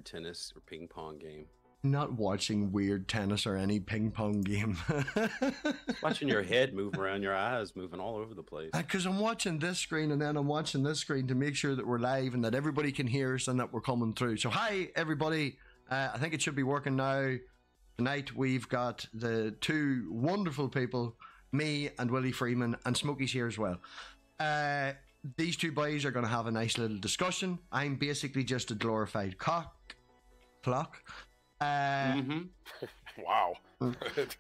tennis or ping pong game. Not watching weird tennis or any ping pong game. Watching your head move around, your eyes moving all over the place. Because I'm watching this screen and then I'm watching this screen to make sure that we're live and that everybody can hear us and that we're coming through. So hi, everybody. I think it should be working now. Tonight we've got the two wonderful people, me and Willie Freeman, and Smokey's here as well. These two boys are going to have a nice little discussion. I'm basically just a glorified clock. Wow.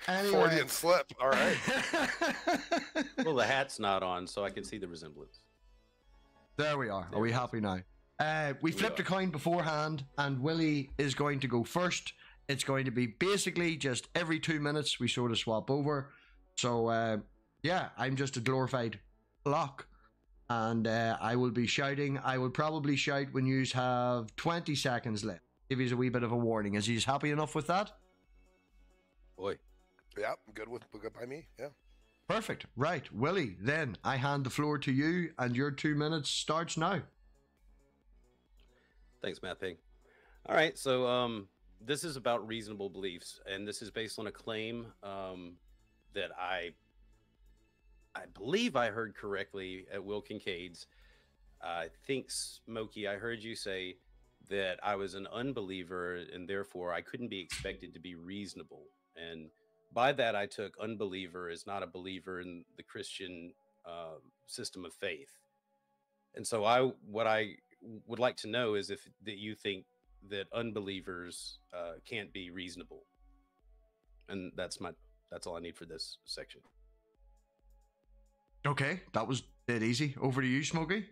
Anyway. Freudian slip. All right. Well, the hat's not on, so I can see the resemblance. There we are. Are we happy now? We flipped a coin beforehand, and Willie is going to go first. It's going to be basically just every 2 minutes we sort of swap over. So, yeah, I'm just a glorified clock. And I will be shouting. I will probably shout when you have 20 seconds left. Give you a wee bit of a warning. Is he happy enough with that? Boy. Yeah, good by me. Yeah. Perfect. Right, Willie, then I hand the floor to you, and your 2 minutes starts now. Thanks, MathPig. All right, so this is about reasonable beliefs, and this is based on a claim that I believe I heard correctly at Will Kincaid's. I think, Smokey, I heard you say that I was an unbeliever and therefore I couldn't be expected to be reasonable. And by that, I took unbeliever as not a believer in the Christian system of faith. And so what I would like to know is if that you think that unbelievers can't be reasonable. And that's all I need for this section. Okay, that was dead easy. Over to you, Smokey.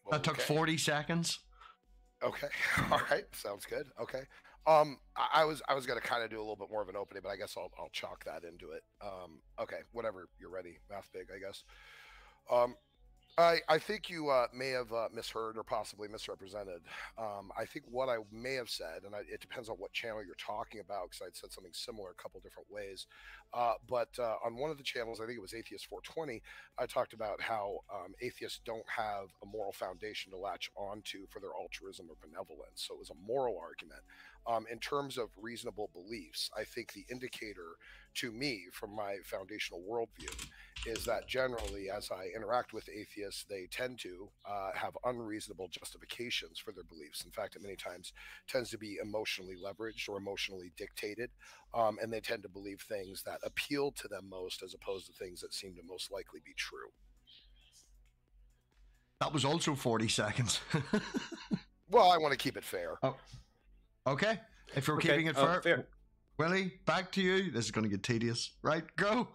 Well, that took 40 seconds. Okay. All right. Sounds good. Okay. I was going to kind of do a little bit more of an opening, but I guess I'll chalk that into it. Okay. Whatever you're ready. MathPig, I guess. I think you may have misheard or possibly misrepresented. I think what I may have said, and it depends on what channel you're talking about, because I'd said something similar a couple different ways. But on one of the channels, I think it was Atheist 420, I talked about how atheists don't have a moral foundation to latch onto for their altruism or benevolence. So it was a moral argument. In terms of reasonable beliefs, I think the indicator to me from my foundational worldview is that generally, as I interact with atheists, they tend to have unreasonable justifications for their beliefs. In fact, it many times tends to be emotionally leveraged or emotionally dictated, and they tend to believe things that appeal to them most as opposed to things that seem to most likely be true. That was also 40 seconds. Well, I want to keep it fair. Oh, okay. If we're keeping it fair. Willie, back to you. This is going to get tedious. Right, go.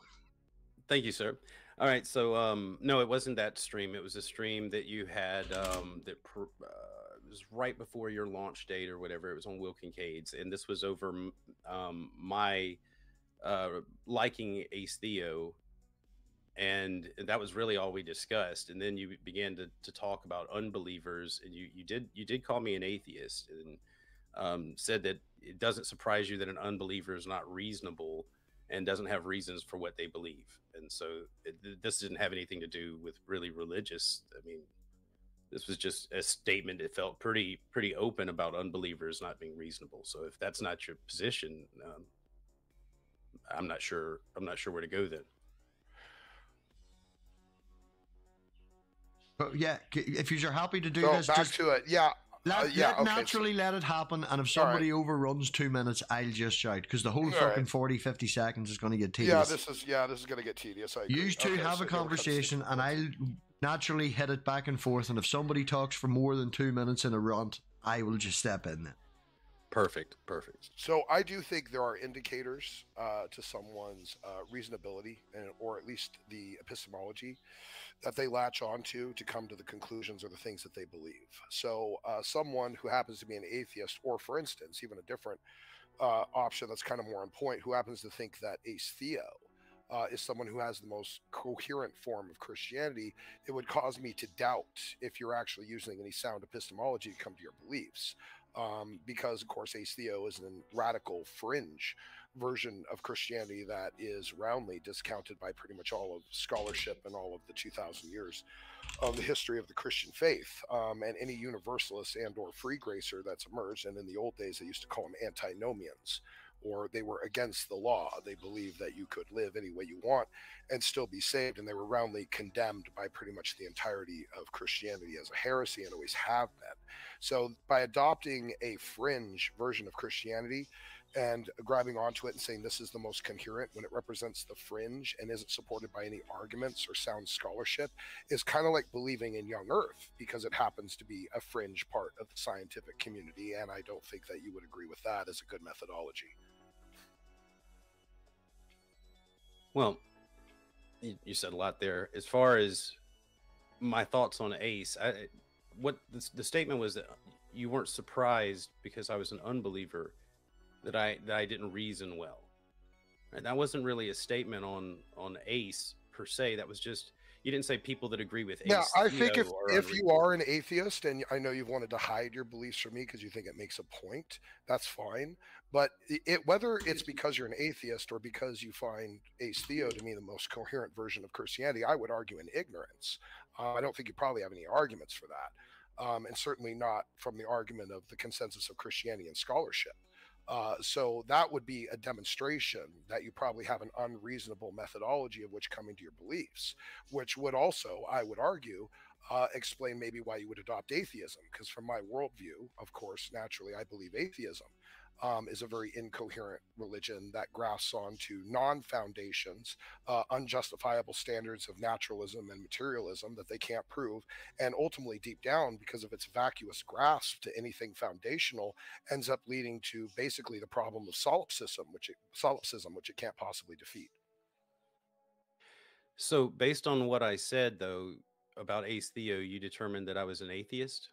Thank you, sir. All right, so no, it wasn't that stream. It was a stream that you had it was right before your launch date or whatever. It was on Will Kincaid's, and this was over my liking Ace Theo, and that was really all we discussed. And then you began to talk about unbelievers, and you did call me an atheist, and said that it doesn't surprise you that an unbeliever is not reasonable and doesn't have reasons for what they believe. And so this didn't have anything to do with really religious. I mean, this was just a statement that felt pretty open about unbelievers not being reasonable. So if that's not your position, I'm not sure where to go then. But yeah, if you're happy to do So this, back just to it. Yeah. naturally let it happen, and if somebody overruns 2 minutes, I'll just shout, because the whole fucking 40-50 seconds is going to get tedious. Yeah, this is going to get tedious. I agree. You two have a conversation, and I'll naturally hit it back and forth, and if somebody talks for more than 2 minutes in a rant, I will just step in then. Perfect. So I do think there are indicators to someone's reasonability, or at least the epistemology that they latch onto to come to the conclusions or the things that they believe. So someone who happens to be an atheist, or for instance, even a different option that's kind of more on point, who happens to think that Ace Theo is someone who has the most coherent form of Christianity, it would cause me to doubt if you're actually using any sound epistemology to come to your beliefs. Because, of course, Ace Theo is a radical fringe version of Christianity that is roundly discounted by pretty much all of scholarship and all of the 2,000 years of the history of the Christian faith, and any universalist and or free gracer that's emerged. And in the old days, they used to call them antinomians, or they were against the law. They believed that you could live any way you want and still be saved, and they were roundly condemned by pretty much the entirety of Christianity as a heresy, and always have been. So by adopting a fringe version of Christianity and grabbing onto it and saying this is the most coherent when it represents the fringe and isn't supported by any arguments or sound scholarship, is kind of like believing in young earth, because it happens to be a fringe part of the scientific community. And I don't think that you would agree with that as a good methodology. Well, you said a lot there. As far as my thoughts on Ace, what the statement was that you weren't surprised because I was an unbeliever that I didn't reason well. And that wasn't really a statement on Ace per se. That was just, you didn't say people that agree with Ace. Yeah, I think if you are an atheist, and I know you've wanted to hide your beliefs from me because you think it makes a point, that's fine. But whether it's because you're an atheist or because you find Ace Theo to be the most coherent version of Christianity, I would argue in ignorance. I don't think you probably have any arguments for that, and certainly not from the argument of the consensus of Christianity and scholarship. So that would be a demonstration that you probably have an unreasonable methodology of which coming to your beliefs, which would also, I would argue, explain maybe why you would adopt atheism. Because from my worldview, of course, naturally, I believe atheism is a very incoherent religion that grafts onto non-foundations, unjustifiable standards of naturalism and materialism that they can't prove, and ultimately deep down, because of its vacuous grasp to anything foundational, ends up leading to basically the problem of solipsism, which it can't possibly defeat. So based on what I said, though, about Ace Theo, you determined that I was an atheist?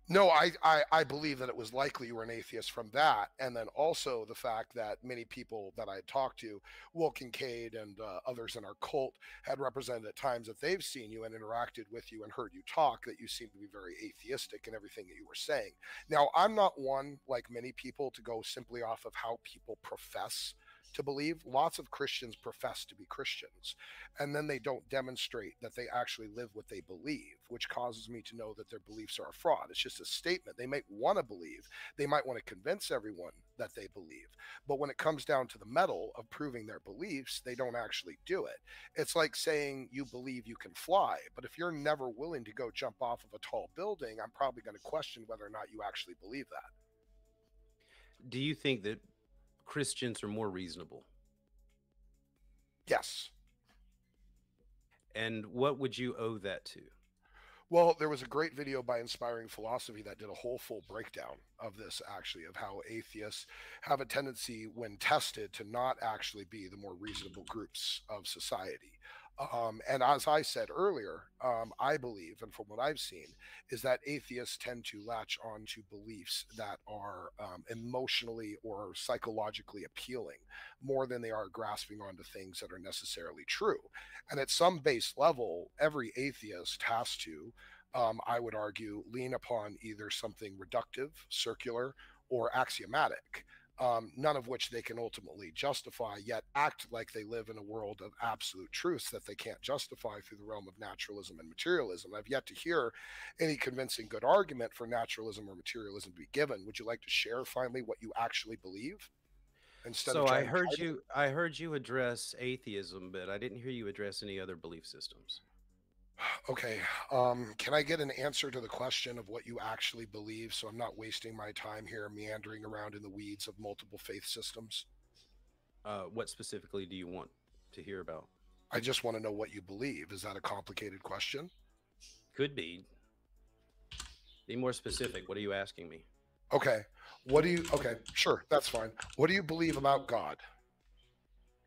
No, I believe that it was likely you were an atheist from that. And then also the fact that many people that I had talked to, Will Kincaid and others in our cult, had represented at times that they've seen you and interacted with you and heard you talk, that you seem to be very atheistic in everything that you were saying. Now, I'm not one, like many people, to go simply off of how people profess to believe. Lots of Christians profess to be Christians, and then they don't demonstrate that they actually live what they believe, which causes me to know that their beliefs are a fraud. It's just a statement. They might want to believe, they might want to convince everyone that they believe, but when it comes down to the metal of proving their beliefs, they don't actually do it. It's like saying you believe you can fly, but if you're never willing to go jump off of a tall building, I'm probably going to question whether or not you actually believe that. Do you think that Christians are more reasonable? Yes. And what would you owe that to? Well, there was a great video by Inspiring Philosophy that did a whole full breakdown of this, actually, of how atheists have a tendency, when tested, to not actually be the more reasonable groups of society. And as I said earlier, I believe, and from what I've seen, is that atheists tend to latch on to beliefs that are emotionally or psychologically appealing more than they are grasping onto things that are necessarily true. And at some base level, every atheist has to, I would argue, lean upon either something reductive, circular, or axiomatic. None of which they can ultimately justify, yet act like they live in a world of absolute truths that they can't justify through the realm of naturalism and materialism. I've yet to hear any convincing good argument for naturalism or materialism to be given. Would you like to share finally what you actually believe? So I heard you address atheism, but I didn't hear you address any other belief systems. Okay. Can I get an answer to the question of what you actually believe, so I'm not wasting my time here meandering around in the weeds of multiple faith systems? What specifically do you want to hear about? I just want to know what you believe. Is that a complicated question? Could be. Be more specific. What are you asking me? Okay. Okay, sure, that's fine. What do you believe about God?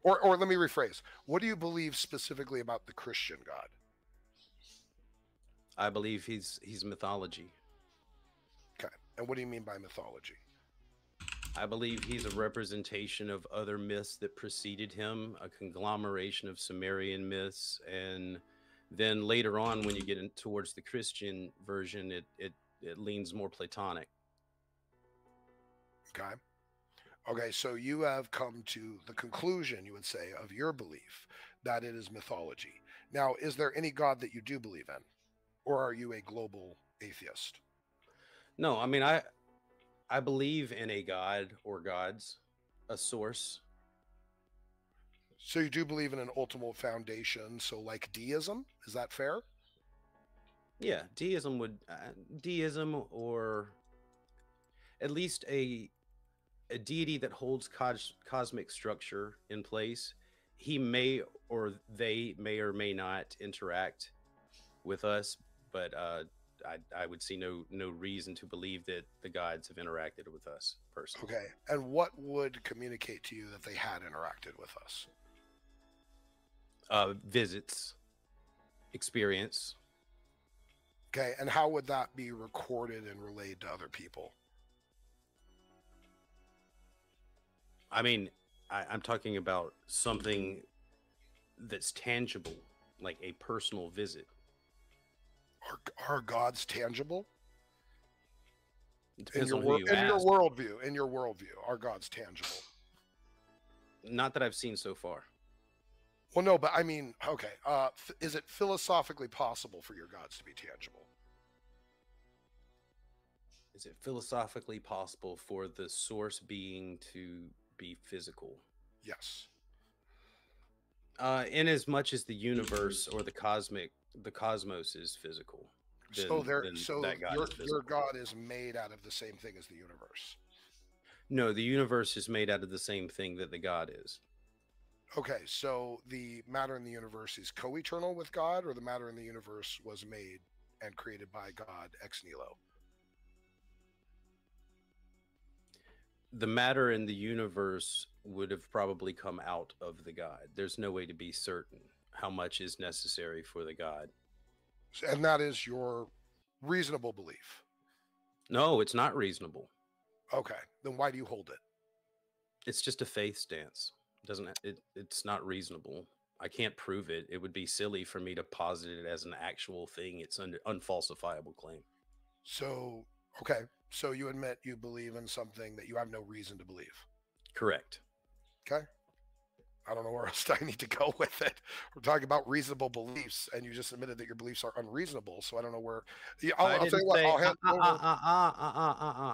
Or let me rephrase. What do you believe specifically about the Christian God? I believe he's mythology. Okay. And what do you mean by mythology? I believe he's a representation of other myths that preceded him, a conglomeration of Sumerian myths, and then later on, when you get in towards the Christian version, it leans more Platonic. Okay. Okay, so you have come to the conclusion, you would say, of your belief that it is mythology. Now, is there any God that you do believe in? Or are you a global atheist? No, I mean I believe in a god or gods, a source. So you do believe in an ultimate foundation, so like deism? Is that fair? Yeah, deism or at least a deity that holds cosmic structure in place. He may or they may or may not interact with us, but I would see no reason to believe that the gods have interacted with us personally. Okay. And what would communicate to you that they had interacted with us? Visits, experience. Okay. And how would that be recorded and relayed to other people? I mean, I'm talking about something that's tangible, like a personal visit. Are gods tangible? It In depends your on who you in your ask. worldview, are gods tangible? Not that I've seen so far. Well, no, but I mean, okay. Is it philosophically possible for your gods to be tangible? Is it philosophically possible for the source being to be physical? Yes. In as much as the universe or the cosmos is physical, then So that God your is physical. god is made out of the same thing as the universe. No, the universe is made out of the same thing that the God is. Okay, so the matter in the universe is co-eternal with God, or the matter in the universe was made and created by God ex nihilo? The matter in the universe would have probably come out of the God. There's no way to be certain how much is necessary for the God. And that is your reasonable belief. No, it's not reasonable. Okay, then why do you hold it? It's just a faith stance. It's not reasonable. I can't prove it. It would be silly for me to posit it as an actual thing. It's an unfalsifiable claim. So, okay, so you admit you believe in something that you have no reason to believe. Correct. Okay. I don't know where else I need to go with it. We're talking about reasonable beliefs, and you just admitted that your beliefs are unreasonable. So I don't know where. Yeah, I I'll tell didn't you what. say I'll hand over.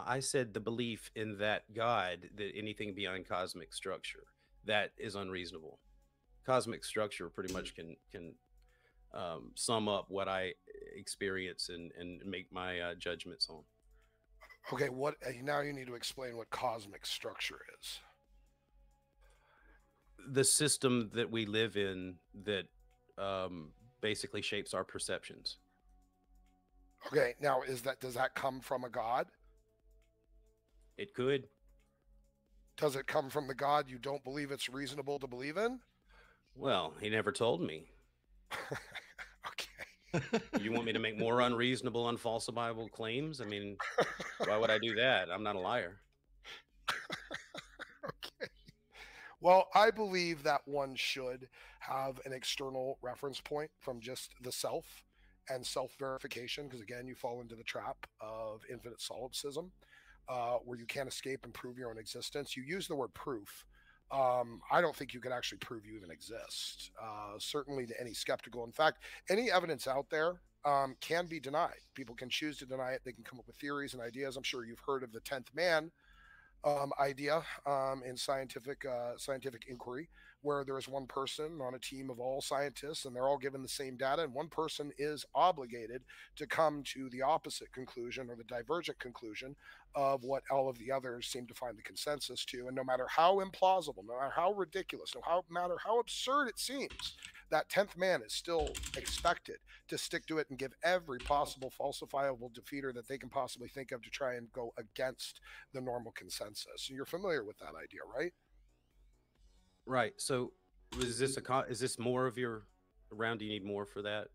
I said the belief in that God, that anything beyond cosmic structure, that is unreasonable. Cosmic structure pretty much can sum up what I experience and make my judgments on. Okay, what now? You need to explain what cosmic structure is. The system that we live in that basically shapes our perceptions. Okay, now does that come from a god? It could. Does it come from the god you don't believe it's reasonable to believe in? Well, he never told me. Okay. You want me to make more unreasonable, unfalsifiable claims? I mean, why would I do that? I'm not a liar. Okay. Well, I believe that one should have an external reference point from just the self and self verification, because again, you fall into the trap of infinite solipsism, where you can't escape and prove your own existence. You use the word proof. I don't think you can actually prove you even exist, certainly to any skeptical. In fact, any evidence out there can be denied. People can choose to deny it. They can come up with theories and ideas. I'm sure you've heard of the 10th man idea in scientific inquiry, where there is one person on a team of all scientists, and they're all given the same data, and one person is obligated to come to the opposite conclusion or the divergent conclusion of what all of the others seem to find the consensus to. And no matter how implausible, no matter how ridiculous, no matter how absurd it seems, that 10th man is still expected to stick to it and give every possible falsifiable defeater that they can possibly think of to try and go against the normal consensus. You're familiar with that idea, right? Right. So is this more of your round? Do you need more for that?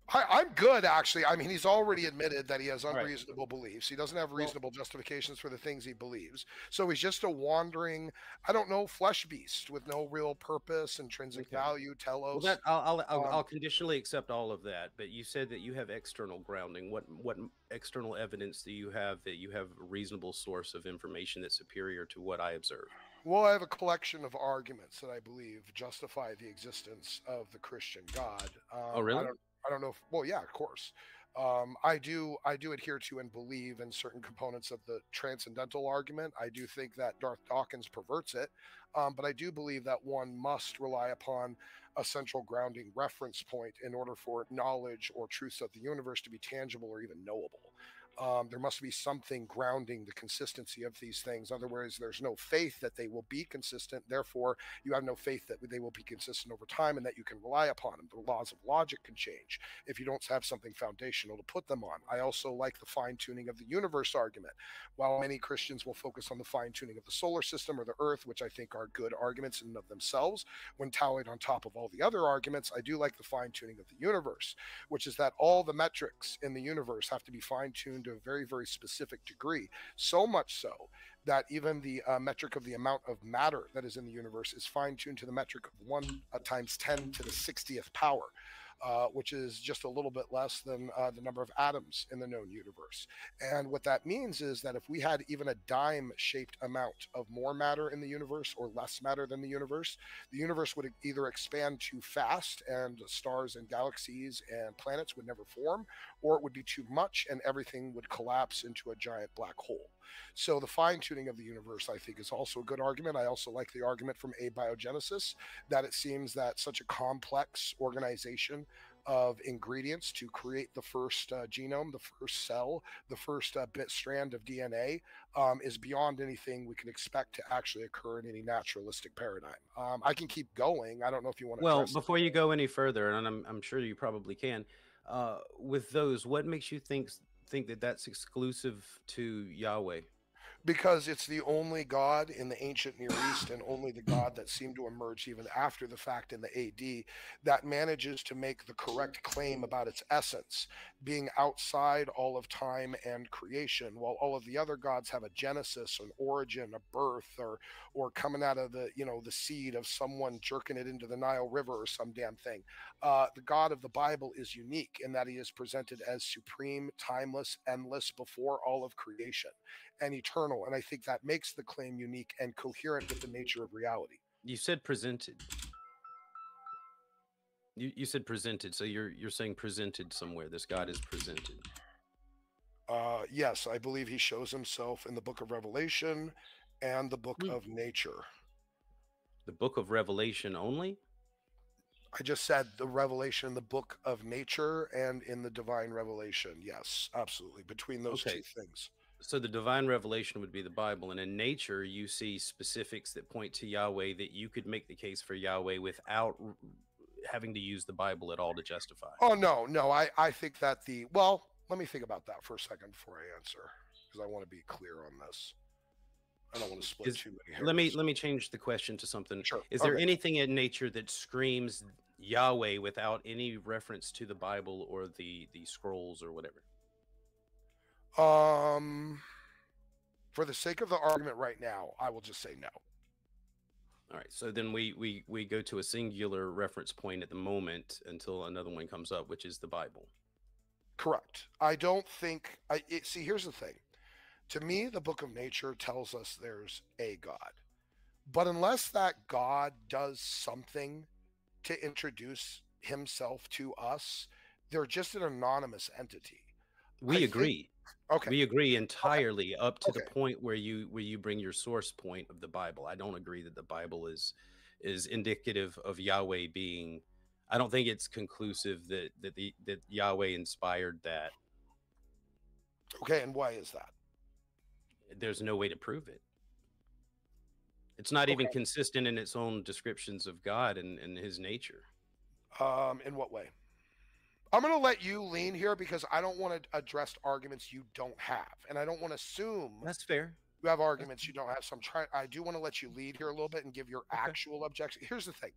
I'm good, actually. I mean, he's already admitted that he has All right. unreasonable beliefs. He doesn't have Well, reasonable justifications for the things he believes. So he's just a wandering, I don't know, flesh beast with no real purpose, intrinsic okay. value, Well, telos. that Um, I'll conditionally accept all of that. But you said that you have external grounding. What external evidence do you have that you have a reasonable source of information that's superior to what I observe? well, I have a collection of arguments that I believe justify the existence of the Christian God. Oh, really? I don't know if, well, yeah, of course. I do adhere to and believe in certain components of the transcendental argument. I do think that Darth Dawkins perverts it, but I do believe that one must rely upon a central grounding reference point in order for knowledge or truths of the universe to be tangible or even knowable. There must be something grounding the consistency of these things. Otherwise, there's no faith that they will be consistent. Therefore, you have no faith that they will be consistent over time and that you can rely upon them. The laws of logic can change if you don't have something foundational to put them on. I also like the fine tuning of the universe argument. While many Christians will focus on the fine tuning of the solar system or the earth, which I think are good arguments in and of themselves, when tallied on top of all the other arguments, I do like the fine tuning of the universe, which is that all the metrics in the universe have to be fine tuned to a very, very specific degree. So much so that even the metric of the amount of matter that is in the universe is fine tuned to the metric of 1 times 10 to the 60th power. Which is just a little bit less than the number of atoms in the known universe. And what that means is that if we had even a dime shaped amount of more matter in the universe or less matter than the universe would either expand too fast and stars and galaxies and planets would never form, or it would be too much and everything would collapse into a giant black hole. So the fine tuning of the universe, I think, is also a good argument. I also like the argument from abiogenesis that it seems that such a complex organization of ingredients to create the first genome, the first cell, the first bit strand of DNA is beyond anything we can expect to actually occur in any naturalistic paradigm. I can keep going. I don't know if you want to Well, address. before you go any further, and I'm sure you probably can, with those, what makes you think that that's exclusive to Yahweh? Because it's the only god in the ancient Near East and only the god that seemed to emerge even after the fact in the AD that manages to make the correct claim about its essence, being outside all of time and creation, while all of the other gods have a genesis, an origin, a birth, or coming out of the the seed of someone jerking it into the Nile River or some damn thing. The God of the Bible is unique in that he is presented as supreme, timeless, endless before all of creation and eternal. And I think that makes the claim unique and coherent with the nature of reality. You said presented. You said presented, so you're saying presented somewhere. This God is presented. Yes, I believe he shows himself in the book of Revelation and the book Hmm. of nature. The book of Revelation only? I just said the revelation in the book of nature and in the divine revelation. Yes, absolutely. Between those Okay. two things. So the divine revelation would be the Bible, and in nature you see specifics that point to Yahweh that you could make the case for Yahweh without having to use the Bible at all to justify. Oh, no, no. I think that well, let me think about that for a second before I answer because I want to be clear on this. I don't want to split too many hairs. Let me change the question to something. Sure. Is there anything in nature that screams Yahweh without any reference to the Bible or the scrolls or whatever? For the sake of the argument right now, I will just say no. All right, so then we go to a singular reference point at the moment until another one comes up, which is the Bible. Correct. I don't think see, here's the thing. To me, the book of nature tells us there's a God. But unless that God does something to introduce himself to us, they're just an anonymous entity. We agree. Okay. We agree entirely up to the Okay. point where you bring your source point of the Bible. I don't agree that the Bible is indicative of Yahweh being. I don't think it's conclusive that Yahweh inspired that. Okay, and why is that? There's no way to prove it. It's not even consistent in its own descriptions of God and his nature. In what way? I'm going to let you lean here because I don't want to address arguments you don't have, and I don't want to assume That's fair. you have arguments you don't have. So I do want to let you lead here a little bit and give your actual objection. Here's the thing.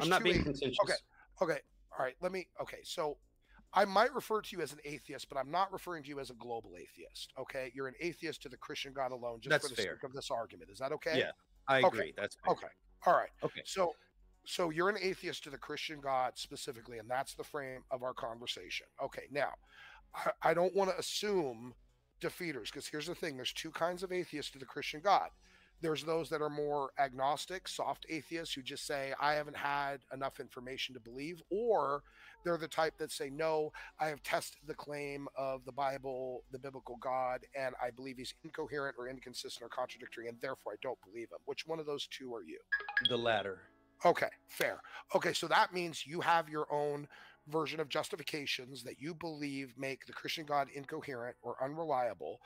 I'm not being contentious. Okay. All right. Okay. So I might refer to you as an atheist, but I'm not referring to you as a global atheist. Okay, you're an atheist to the Christian God alone, just for That's the fair. sake of this argument. Is that okay? Yeah, I Okay. agree. That's fair. Okay. All right. Okay. So you're an atheist to the Christian God specifically, and that's the frame of our conversation. Okay. Now, I don't want to assume defeaters, because here's the thing: there's two kinds of atheists to the Christian God. There's those that are more agnostic, soft atheists who just say, I haven't had enough information to believe, or they're the type that say, no, I have tested the claim of the Bible, the biblical God, and I believe he's incoherent or inconsistent or contradictory, and therefore I don't believe him. Which one of those two are you? The latter. Okay, fair. Okay, so that means you have your own version of justifications that you believe make the Christian God incoherent or unreliable,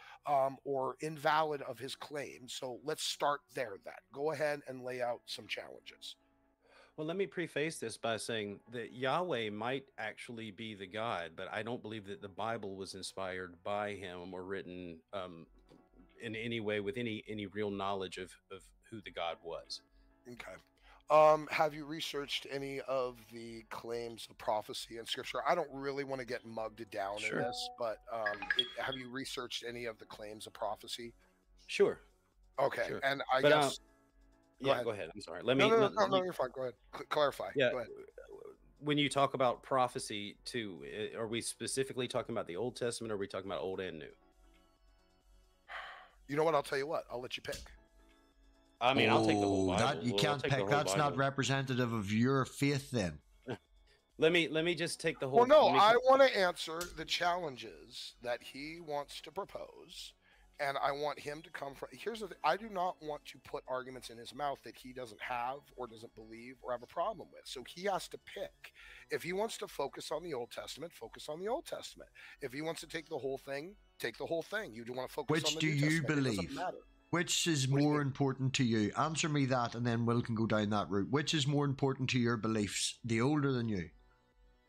or invalid of his claim. So let's start there then. Go ahead and lay out some challenges. Well, let me preface this by saying that Yahweh might actually be the God, but I don't believe that the Bible was inspired by him or written in any way with any real knowledge of who the God was. Okay. Have you researched any of the claims of prophecy in Scripture? I don't really want to get mugged down Sure. in this, but have you researched any of the claims of prophecy? Sure. Okay, Sure. and I But guess yeah, go ahead. I'm sorry. Let no, me no, no, let, no, let no, me you're fine. Go ahead. Clarify. yeah. Go ahead. When you talk about prophecy too, are we specifically talking about the Old Testament, or are we talking about Old and New? You know what? I'll tell you what. I'll let you pick. I mean, I'll take the whole Bible. That you I'll can't take the pick. whole That's not Bible. representative of your faith then. Let me just take the whole. Well, no, let me I take- want to answer the challenges that he wants to propose, and I want him to come from. Here's the thing: I do not want to put arguments in his mouth that he doesn't have, or doesn't believe, or have a problem with. So he has to pick. If he wants to focus on the Old Testament, focus on the Old Testament. If he wants to take the whole thing, take the whole thing. You do want to focus Which on the do New you Testament. It doesn't believe? matter. Which is What do you more mean? important to you? Answer me that, and then Will can go down that route. Which is more important to your beliefs, the older than you?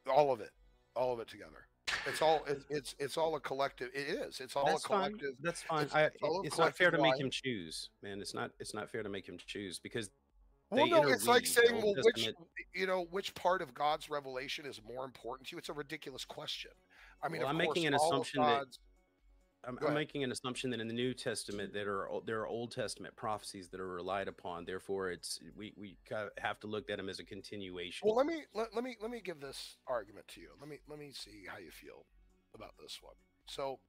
All of it together. It's all a collective. It is. It's all That's a fine. collective. That's fine. It's all a It's not fair collective to make line. him choose, man. It's not fair to make him choose because Well, they no, it's like interweave the saying, Old well, Testament. which part of God's revelation is more important to you? It's a ridiculous question. I mean, Well, of I'm course, making an all of assumption that God's. Go I'm ahead. making an assumption that in the New Testament there are Old Testament prophecies that are relied upon. Therefore, we kind of have to look at them as a continuation. Well, let me give this argument to you. Let me see how you feel about this one. So,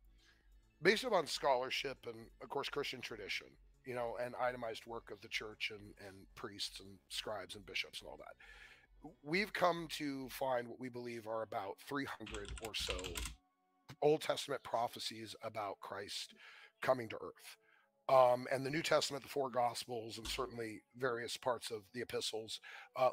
based upon scholarship and, of course, Christian tradition, and itemized work of the church and priests and scribes and bishops and all that, we've come to find what we believe are about 300 or so Old Testament prophecies about Christ coming to earth. And the New Testament, the four Gospels, and certainly various parts of the epistles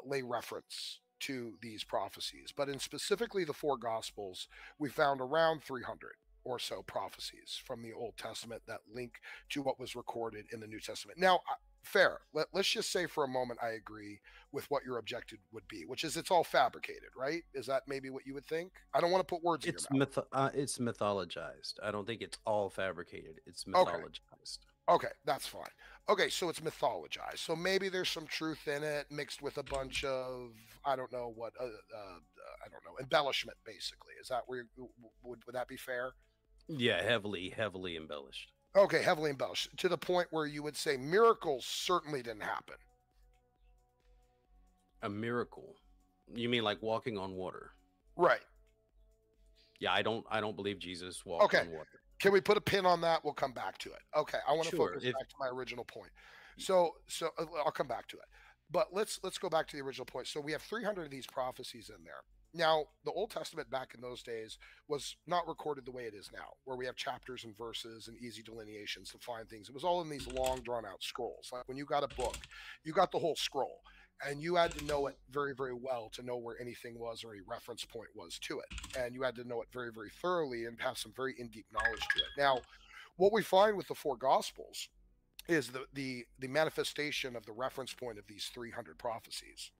lay reference to these prophecies. But in specifically the four Gospels, we found around 300 or so prophecies from the Old Testament that link to what was recorded in the New Testament. Now, fair. Let's just say for a moment I agree with what your objective would be, which is it's all fabricated, right? Is that maybe what you would think? I don't want to put words in your mouth. It's mythologized. I don't think it's all fabricated. It's Okay. mythologized. Okay, that's fine. Okay, so it's mythologized. So maybe there's some truth in it mixed with a bunch of, I don't know what, I don't know, embellishment, basically. Is that where would that be fair? Yeah, heavily embellished. Okay, heavily embellished to the point where you would say miracles certainly didn't happen. A miracle? You mean like walking on water? Right. Yeah, I don't believe Jesus walked on water. Can we put a pin on that? We'll come back to it. Okay, I want to Sure, focus back to my original point. So I'll come back to it. But let's go back to the original point. So we have 300 of these prophecies in there. Now, the Old Testament back in those days was not recorded the way it is now, where we have chapters and verses and easy delineations to find things. It was all in these long, drawn-out scrolls. Like when you got a book, you got the whole scroll, and you had to know it very, very well to know where anything was or any reference point was to it. And you had to know it very, very thoroughly and have some very in-deep knowledge to it. Now, what we find with the four Gospels is the manifestation of the reference point of these 300 prophecies.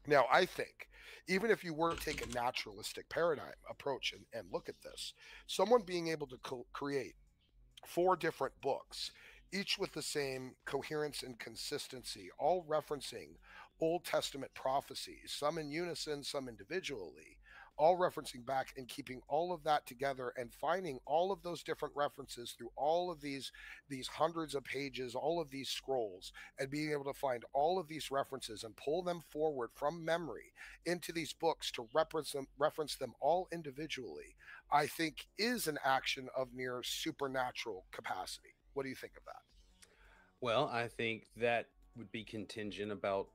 Now, I think even if you were to take a naturalistic paradigm approach and look at this, someone being able to create four different books, each with the same coherence and consistency, all referencing Old Testament prophecies, some in unison, some individually, all referencing back and keeping all of that together and finding all of those different references through all of these hundreds of pages, all of these scrolls, and being able to find all of these references and pull them forward from memory into these books to reference them all individually, I think is an action of near supernatural capacity. What do you think of that? Well, I think that would be contingent about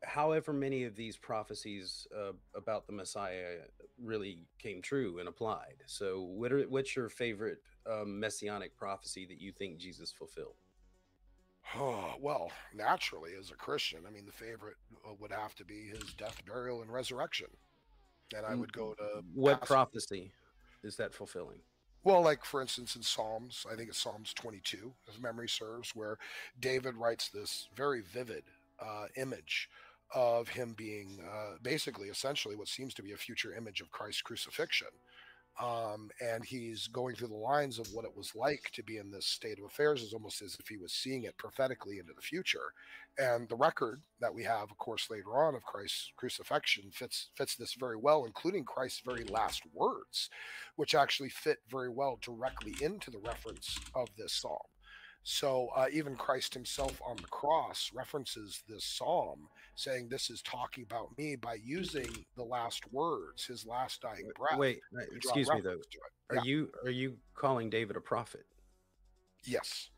however many of these prophecies about the Messiah really came true and applied. So, what's your favorite messianic prophecy that you think Jesus fulfilled? Oh, well, naturally, as a Christian, I mean, the favorite would have to be his death, burial, and resurrection. And I Mm, would go to What passage. prophecy is that fulfilling? Well, like for instance, in Psalms, I think it's Psalms 22, if memory serves, where David writes this very vivid image of him being basically, essentially, what seems to be a future image of Christ's crucifixion. And he's going through the lines of what it was like to be in this state of affairs, is almost as if he was seeing it prophetically into the future. And the record that we have, of course, later on of Christ's crucifixion fits this very well, including Christ's very last words, which actually fit very well directly into the reference of this psalm. So even Christ himself on the cross references this psalm, saying this is talking about me by using the last words, his last dying breath, Wait, to draw excuse me though. reference to it. Are Yeah. you calling David a prophet? Yes.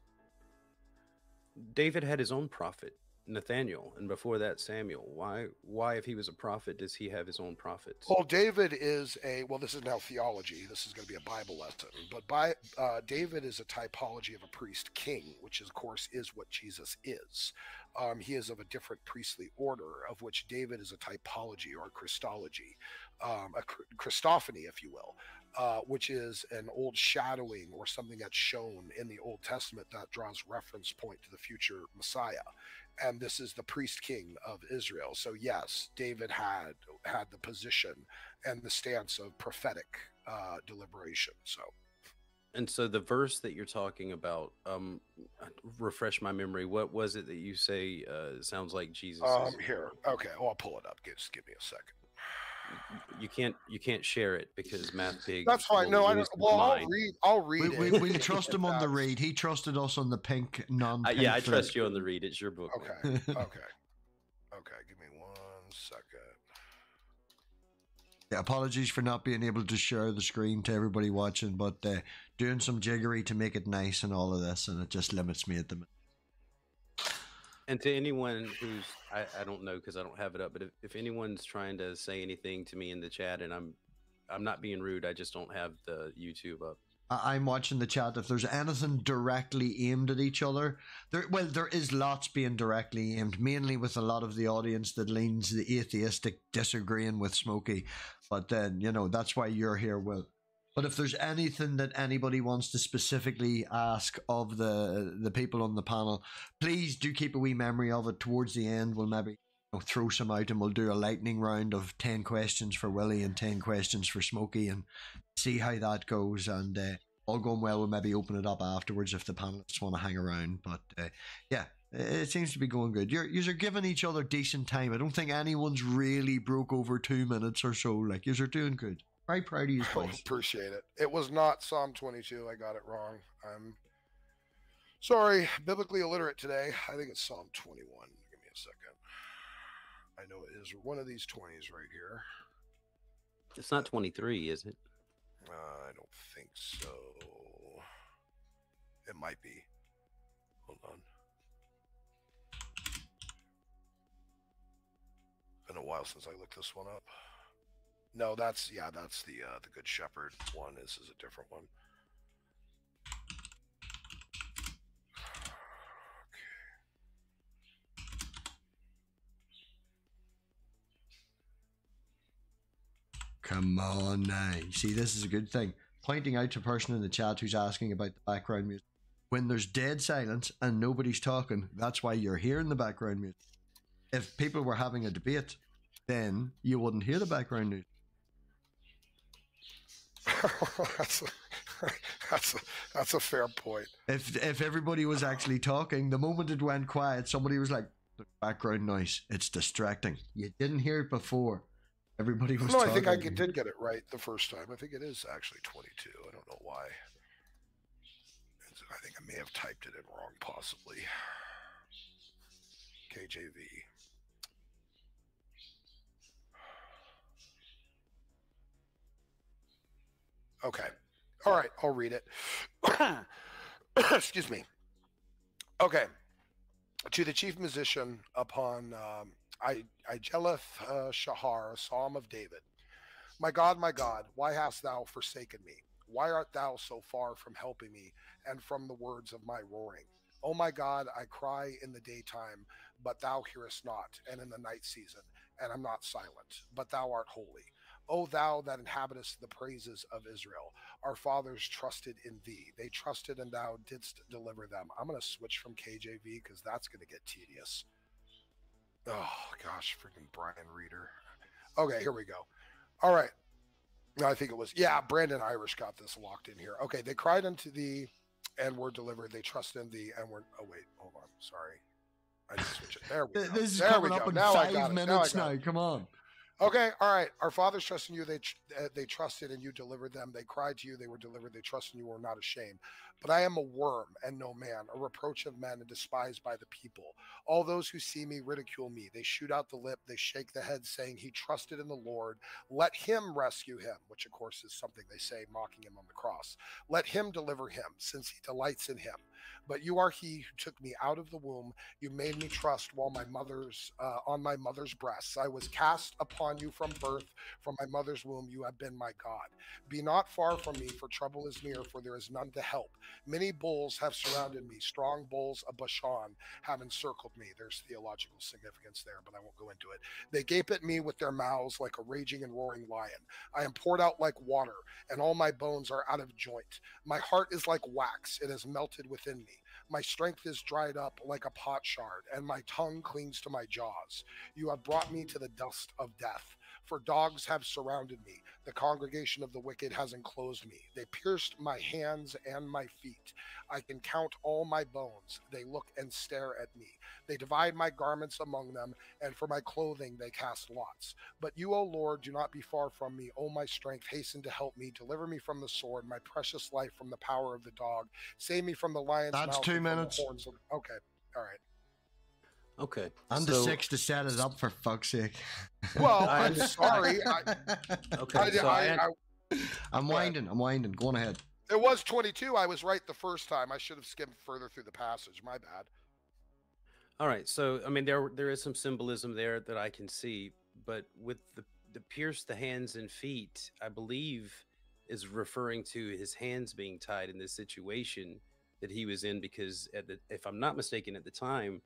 David had his own prophet, Nathaniel, and before that Samuel. Why if he was a prophet does he have his own prophets? Well, David is this is now theology. This is going to be a Bible lesson. But David is a typology of a priest king, which of course is what Jesus is. He is of a different priestly order, of which David is a typology or a Christology, a Christophany, if you will, which is an old shadowing or something that's shown in the Old Testament that draws reference point to the future Messiah. And this is the priest king of Israel. So yes, David had the position and the stance of prophetic deliberation. And so the verse that you're talking about, refresh my memory. What was it that you say sounds like Jesus is? Here, okay, I'll pull it up. Just give me a second. You can't share it because MathPig. That's fine. No, I don't. Well, I'll read it. We trust him on the read. He trusted us on the pink non-pink. Yeah, I trust you on the read. It's your book. Okay. Okay. Okay. Give me 1 second. Yeah, apologies for not being able to share the screen to everybody watching, but doing some jiggery to make it nice and all of this, and it just limits me at the minute. And to anyone who's, I don't know because I don't have it up, but if anyone's trying to say anything to me in the chat, and I'm not being rude, I just don't have the YouTube up. I'm watching the chat. If there's anything directly aimed at each other, there is lots being directly aimed, mainly with a lot of the audience that leans the atheistic, disagreeing with Smokey. But then, that's why you're here, Will. But if there's anything that anybody wants to specifically ask of the people on the panel, please do keep a wee memory of it. Towards the end, we'll maybe throw some out and we'll do a lightning round of 10 questions for Willie and 10 questions for Smokey and see how that goes. And all going well, we'll maybe open it up afterwards if the panelists want to hang around. But yeah, it seems to be going good. You're giving each other decent time. I don't think anyone's really broke over 2 minutes or so. Like, you're doing good. Very proud of you boys. Appreciate it. It was not Psalm 22. I got it wrong. I'm sorry. Biblically illiterate today. I think it's Psalm 21. Give me a second. I know it is one of these 20s right here. It's not 23, is it? I don't think so. It might be. Hold on. Been a while since I looked this one up. No, that's the Good Shepherd one. This is a different one. Come on now. See, this is a good thing. Pointing out to a person in the chat who's asking about the background music. When there's dead silence and nobody's talking, that's why you're hearing the background music. If people were having a debate, then you wouldn't hear the background music. that's a fair point. If everybody was actually talking, the moment it went quiet, somebody was like, The background noise. It's distracting. You didn't hear it before. Everybody was No, I talking. think I did get it right the first time. I think it is actually 22. I don't know why. I think I may have typed it in wrong, possibly. KJV. Okay. All right. I'll read it. Excuse me. Okay. To the chief musician upon Ijeleth Shahar, a psalm of David. My God, why hast thou forsaken me? Why art thou so far from helping me and from the words of my roaring? O my God, I cry in the daytime, but thou hearest not, and in the night season, and I'm not silent, but thou art holy. O thou that inhabitest the praises of Israel, our fathers trusted in thee. They trusted and thou didst deliver them. I'm going to switch from KJV because that's going to get tedious. Oh, gosh, freaking Brian Reader. Okay, here we go. All right. No, I think it was, yeah, Brandon Irish got this locked in here. Okay, they cried unto thee and were delivered. They trusted in thee and were, oh, wait, hold on. Sorry. I just switched it. There we go. This is there coming we up go. in Now 5 minutes now. Come on. Okay, all right. Our fathers trust in you. They trusted and you delivered them. They cried to you. They were delivered. They trusted in you. Were not ashamed. But I am a worm and no man, a reproach of men and despised by the people. All those who see me ridicule me. They shoot out the lip. They shake the head, saying, "He trusted in the Lord. Let him rescue him," which, of course, is something they say, mocking him on the cross. Let him deliver him, since he delights in him. But you are he who took me out of the womb. You made me trust while on my mother's breasts. I was cast upon you from birth. From my mother's womb, you have been my God. Be not far from me, for trouble is near, for there is none to help. Many bulls have surrounded me. Strong bulls of Bashan have encircled me. There's theological significance there, but I won't go into it. They gape at me with their mouths like a raging and roaring lion. I am poured out like water, and all my bones are out of joint. My heart is like wax. It has melted within me. My strength is dried up like a potsherd, and my tongue clings to my jaws. You have brought me to the dust of death. For dogs have surrounded me. The congregation of the wicked has enclosed me. They pierced my hands and my feet. I can count all my bones. They look and stare at me. They divide my garments among them, and for my clothing they cast lots. But you, O Lord, do not be far from me. O my strength, hasten to help me. Deliver me from the sword, my precious life from the power of the dog. Save me from the lion's mouth. That's 2 minutes. Okay, all right. Okay. And the 6 to set it up, for fuck's sake. Well, I'm sorry. I'm winding. Go on ahead. It was 22. I was right the first time. I should have skimmed further through the passage. My bad. All right. So, I mean, there is some symbolism there that I can see, but with the pierce the hands and feet, I believe is referring to his hands being tied in this situation that he was in, because if I'm not mistaken, at the time,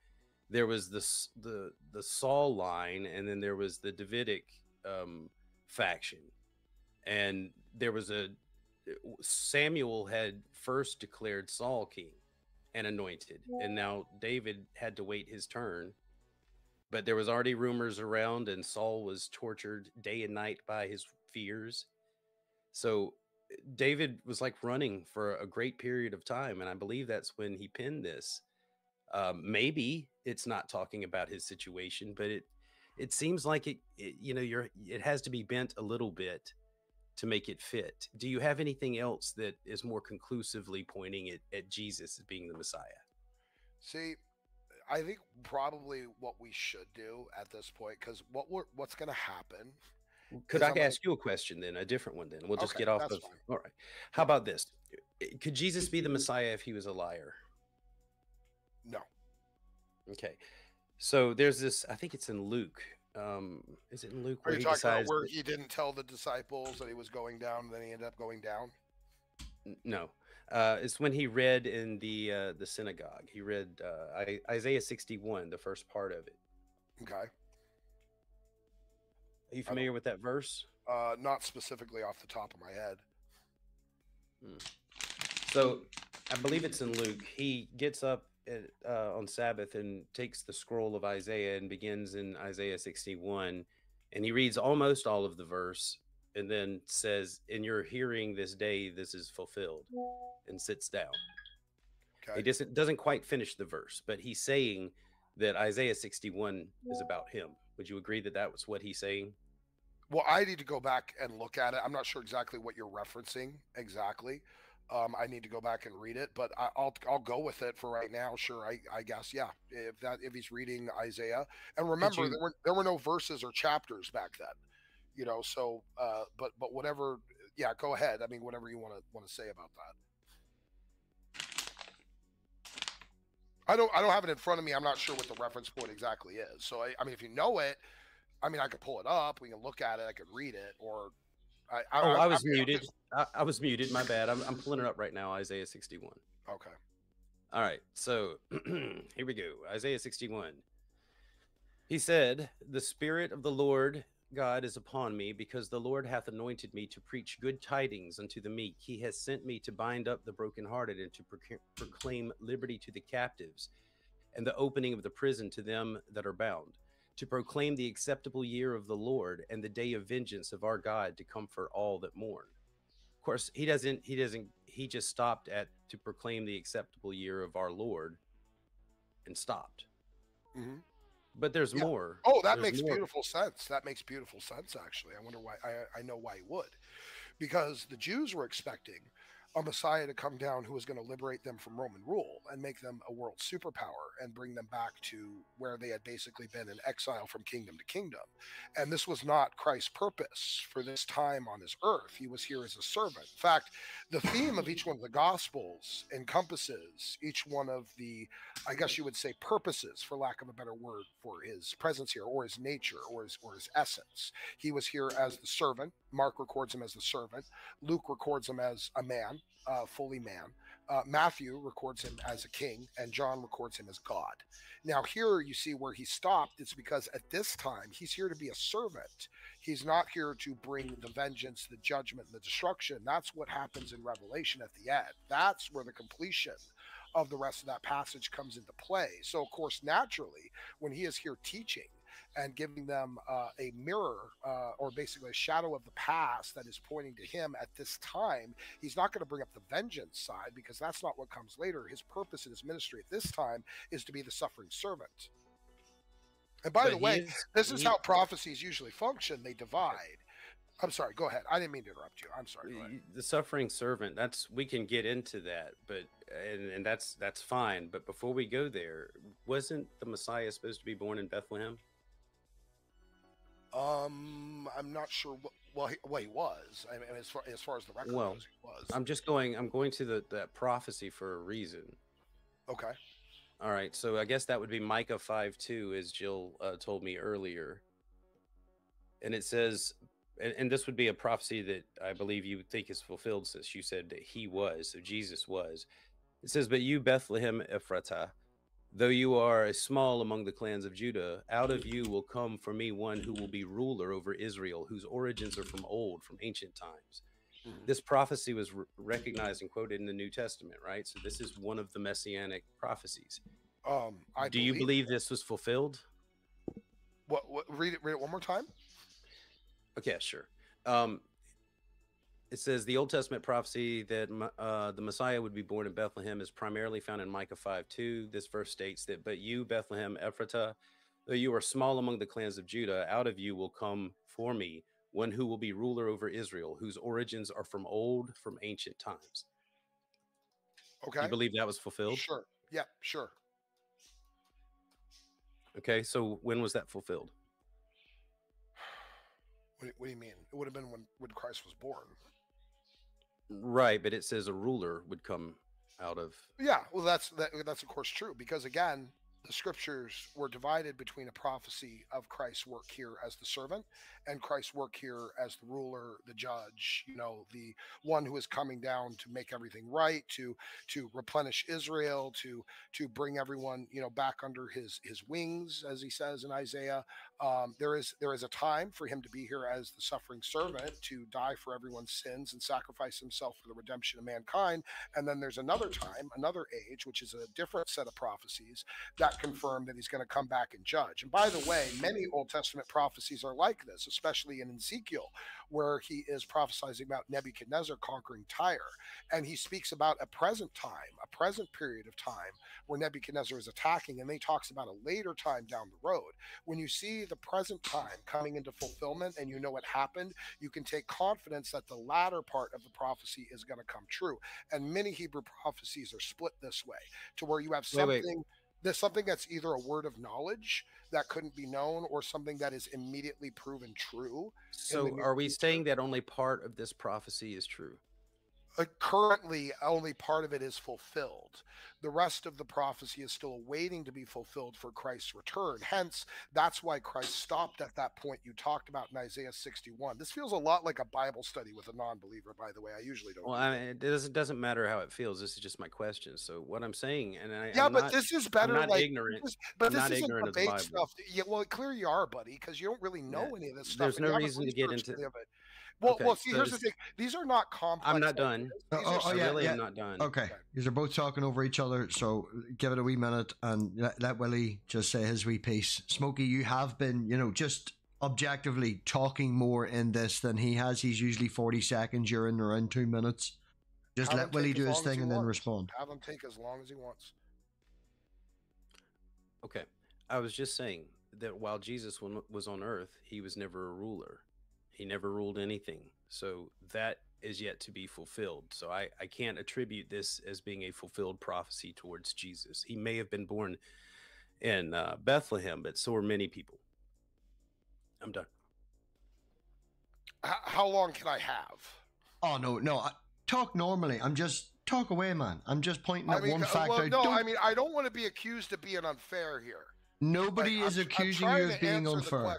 there was the Saul line, and then there was the Davidic faction, and there was Samuel had first declared Saul king and anointed, and now David had to wait his turn. But there was already rumors around, and Saul was tortured day and night by his fears. So David was like running for a great period of time, and I believe that's when he penned this. Maybe it's not talking about his situation, but it seems like it has to be bent a little bit to make it fit. Do you have anything else that is more conclusively pointing at Jesus as being the Messiah? See, I think probably what we should do at this point, because what's going to happen. Could I ask you a question then, a different one then? We'll just get off of. Fine. All right. How about this? Could Jesus be the Messiah if he was a liar? No. Okay. So there's this, I think it's in Luke. Is it in Luke where he talking about where he didn't tell the disciples that he was going down, and then he ended up going down? No. It's when he read in the synagogue. He read Isaiah 61, the first part of it. Okay. Are you familiar with that verse? Not specifically off the top of my head. So I believe it's in Luke. He gets up on Sabbath and takes the scroll of Isaiah and begins in Isaiah 61, and he reads almost all of the verse and then says, "In your hearing this day, this is fulfilled," and sits down. Okay. He doesn't quite finish the verse, but he's saying that Isaiah 61 is about him. Would you agree that that was what he's saying? Well, I need to go back and look at it. I'm not sure exactly what you're referencing exactly. I need to go back and read it, but I'll go with it for right now. Sure, I guess yeah. If he's reading Isaiah, and Could remember you? there were no verses or chapters back then, So but whatever. Yeah, go ahead. I mean, whatever you want to say about that. I don't have it in front of me. I'm not sure what the reference point exactly is. So I mean, if you know it, I mean, I could pull it up. We can look at it. I could read it, or Oh, I I was mean, I'm muted. just I was muted. My bad. I'm pulling it up right now. Isaiah 61. okay. All right. So here we go. Isaiah 61. He said, "The Spirit of the Lord God is upon me, because the Lord hath anointed me to preach good tidings unto the meek. He has sent me to bind up the brokenhearted, and to proclaim liberty to the captives, and the opening of the prison to them that are bound, to proclaim the acceptable year of the Lord, and the day of vengeance of our God, to comfort all that mourn." Of course, he just stopped at to proclaim the acceptable year of our Lord and stopped. Hmm. But there's Yeah. more. Oh, that There's makes more. beautiful sense. That makes beautiful sense. Actually, I wonder why. I know why he would, because the Jews were expecting a Messiah to come down who was going to liberate them from Roman rule and make them a world superpower and bring them back to where they had basically been in exile from kingdom to kingdom. And this was not Christ's purpose for this time on this earth. He was here as a servant. In fact, the theme of each one of the Gospels encompasses each one of the, I guess you would say, purposes, for lack of a better word, for his presence here, or his nature, or his essence. He was here as the servant. Mark records him as the servant. Luke records him as a man, fully man. Matthew records him as a king, and John records him as God. Now, here you see where he stopped. It's because at this time, he's here to be a servant. He's not here to bring the vengeance, the judgment, and the destruction. That's what happens in Revelation at the end. That's where the completion of the rest of that passage comes into play. So, of course, naturally, when he is here teaching and giving them a mirror or basically a shadow of the past that is pointing to him at this time, he's not going to bring up the vengeance side, because that's not what comes later. His purpose in his ministry at this time is to be the suffering servant. And by But the he way, is this is he how prophecies usually function. They okay. divide. I'm sorry, go ahead. I didn't mean to interrupt you. I'm sorry, go ahead. The suffering servant, that's we can get into that, but and that's fine. But before we go there, wasn't the Messiah supposed to be born in Bethlehem? I'm not sure what he was. I mean, as far as the record Well, goes, he was. I'm going to that prophecy for a reason. Okay. All right, so I guess that would be Micah 5:2, as Jill told me earlier. And it says, and this would be a prophecy that I believe you think is fulfilled, since you said that he was, so Jesus was. It says, "But you, Bethlehem Ephratah, though you are small among the clans of Judah, out of you will come for me one who will be ruler over Israel, whose origins are from old, from ancient times." Mhm. This prophecy was recognized and quoted in the New Testament, right? So this is one of the messianic prophecies. I Do you believe believe so. this was fulfilled? What? Read it one more time. Okay, sure. Um, it says the Old Testament prophecy that the Messiah would be born in Bethlehem is primarily found in Micah 5:2. This verse states that, "But you, Bethlehem Ephratah, though you are small among the clans of Judah, out of you will come for me one who will be ruler over Israel, whose origins are from old, from ancient times." Do you Okay. believe that was fulfilled? Sure. Yeah. Sure. Okay, so when was that fulfilled? What do you mean? It would have been when Christ was born. Right, but it says a ruler would come out of. Yeah. Well, that's of course true, because again, the scriptures were divided between a prophecy of Christ's work here as the servant and Christ's work here as the ruler, the judge, the one who is coming down to make everything right, to replenish Israel, to bring everyone, back under his wings, as he says in Isaiah. There is a time for him to be here as the suffering servant to die for everyone's sins and sacrifice himself for the redemption of mankind. And then there's another time, another age, which is a different set of prophecies that confirm that he's going to come back and judge. And by the way, many Old Testament prophecies are like this, especially in Ezekiel, where he is prophesying about Nebuchadnezzar conquering Tyre. And he speaks about a present time, a present period of time where Nebuchadnezzar is attacking, and then he talks about a later time down the road. When you see the present time coming into fulfillment and you know it happened, you can take confidence that the latter part of the prophecy is going to come true. And many Hebrew prophecies are split this way, to where you have something there's something that's either a word of knowledge that couldn't be known or something that is immediately proven true. So are we saying that only part of this prophecy is true? Currently, only part of it is fulfilled. The rest of the prophecy is still waiting to be fulfilled for Christ's return. Hence, that's why Christ stopped at that point you talked about in Isaiah 61. This feels a lot like a Bible study with a non-believer, by the way. I usually don't. Well, I mean, it doesn't matter how it feels. This is just my question. So what I'm saying, and this is better. I'm not ignorant. But I'm this isn't ignorant of the debate Bible. stuff. Yeah, well, clearly you are, buddy, because you don't really know any of this stuff. There's no reason to get into it. Well, see, here's the thing. These are not complex. I'm not done. I'm not done. Okay. These are both talking over each other, so give it a wee minute and let Willie just say his wee piece. Smokey, you have been, just objectively talking more in this than he has. He's usually 40 seconds. You're in around 2 minutes. Just let Willie do his thing and then respond. Have him take as long as he wants. Okay. I was just saying that while Jesus was on earth, he was never a ruler. He never ruled anything. So that is yet to be fulfilled. So I can't attribute this as being a fulfilled prophecy towards Jesus. He may have been born in Bethlehem, but so are many people. I'm done. How long can I have? Oh, no. Talk normally. Talk away, man. I'm just pointing out one fact out. No, I don't want to be accused of being unfair here. Nobody is accusing you of being unfair.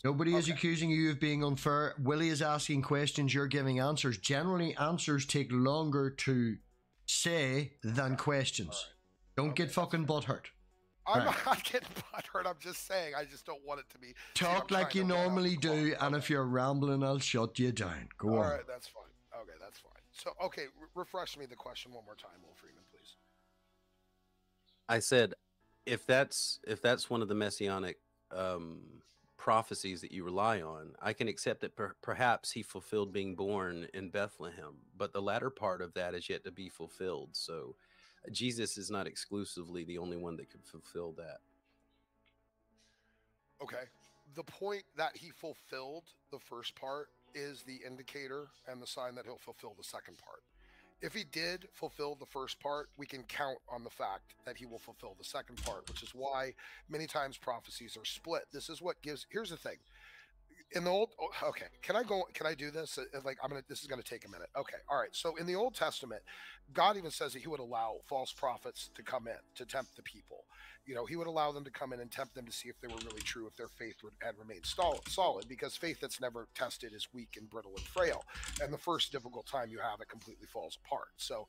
Nobody is accusing you of being unfair. Willie is asking questions, you're giving answers. Generally, answers take longer to say than questions. Don't get fucking butthurt. I'm not getting butthurt. I'm just saying, I just don't want it to be. Talk like you normally do, and if you're rambling, I'll shut you down. Go on. All right, that's fine. Okay, that's fine. So, refresh me the question one more time, Will Freeman, please. I said, if that's one of the messianic prophecies that you rely on, I can accept that perhaps he fulfilled being born in Bethlehem, but the latter part of that is yet to be fulfilled. So Jesus is not exclusively the only one that could fulfill that. Okay. The point that he fulfilled the first part is the indicator and the sign that he'll fulfill the second part. If he did fulfill the first part, we can count on the fact that he will fulfill the second part, which is why many times prophecies are split. This is what gives, here's the thing. In the old, okay, can I do this? This is going to take a minute. Okay. All right. So in the Old Testament, God even says that he would allow false prophets to come in to tempt the people. He would allow them to come in and tempt them to see if they were really true, if their faith had remained solid, because faith that's never tested is weak and brittle and frail. And the first difficult time you have, it completely falls apart. So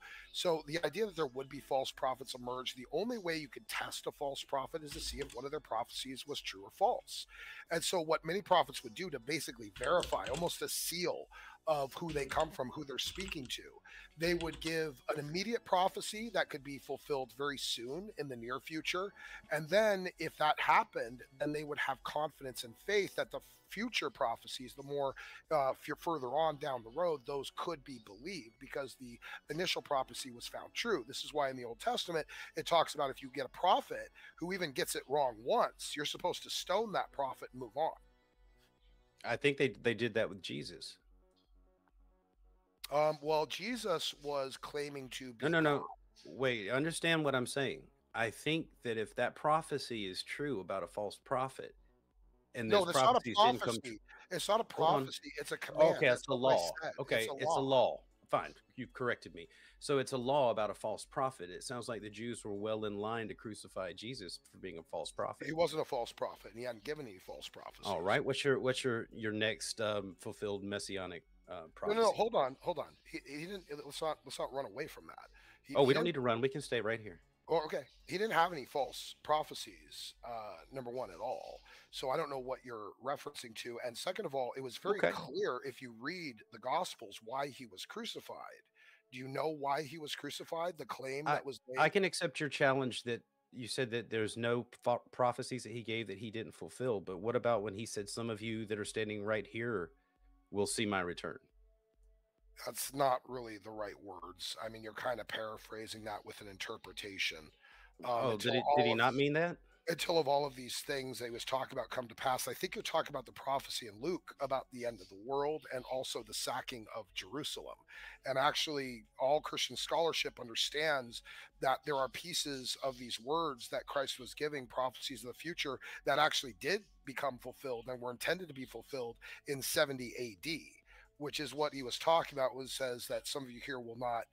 the idea that there would be false prophets emerge, the only way you could test a false prophet is to see if one of their prophecies was true or false. And so what many prophets would do to basically verify, almost a seal of who they come from, who they're speaking to, they would give an immediate prophecy that could be fulfilled very soon in the near future. And then if that happened, then they would have confidence and faith that the future prophecies, the more if you're further on down the road, those could be believed because the initial prophecy was found true. This is why in the Old Testament, it talks about if you get a prophet who even gets it wrong once, you're supposed to stone that prophet and move on. I think they did that with Jesus. Well, Jesus was claiming to be No. Wait, understand what I'm saying. I think that if that prophecy is true about a false prophet, and no, that's not a prophecy. It's not a prophecy. It's a command. Okay, it's a law. Okay, it's a law. Fine, you've corrected me. So it's a law about a false prophet. It sounds like the Jews were well in line to crucify Jesus for being a false prophet. He wasn't a false prophet, and he hadn't given any false prophecies. All right, what's your next fulfilled messianic prophecy? No, hold on. He didn't. Let's not run away from that. We don't need to run. We can stay right here. Well, okay, he didn't have any false prophecies. Number one, at all. So I don't know what you're referencing to. And second of all, it was very Okay. clear if you read the Gospels why he was crucified. Do you know why he was crucified? The claim I that was I made. can accept your challenge that you said that there's no prophecies that he gave that he didn't fulfill. But what about when he said, "Some of you that are standing right here will see my return"? That's not really the right words. I mean, you're kind of paraphrasing that with an interpretation. Oh, Until did he all of not mean that? until of all of these things that he was talking about come to pass. I think you're talking about the prophecy in Luke about the end of the world and also the sacking of Jerusalem. And actually, all Christian scholarship understands that there are pieces of these words that Christ was giving, prophecies of the future, that actually did become fulfilled and were intended to be fulfilled in 70 AD. Which is what he was talking about, was says that some of you here will not,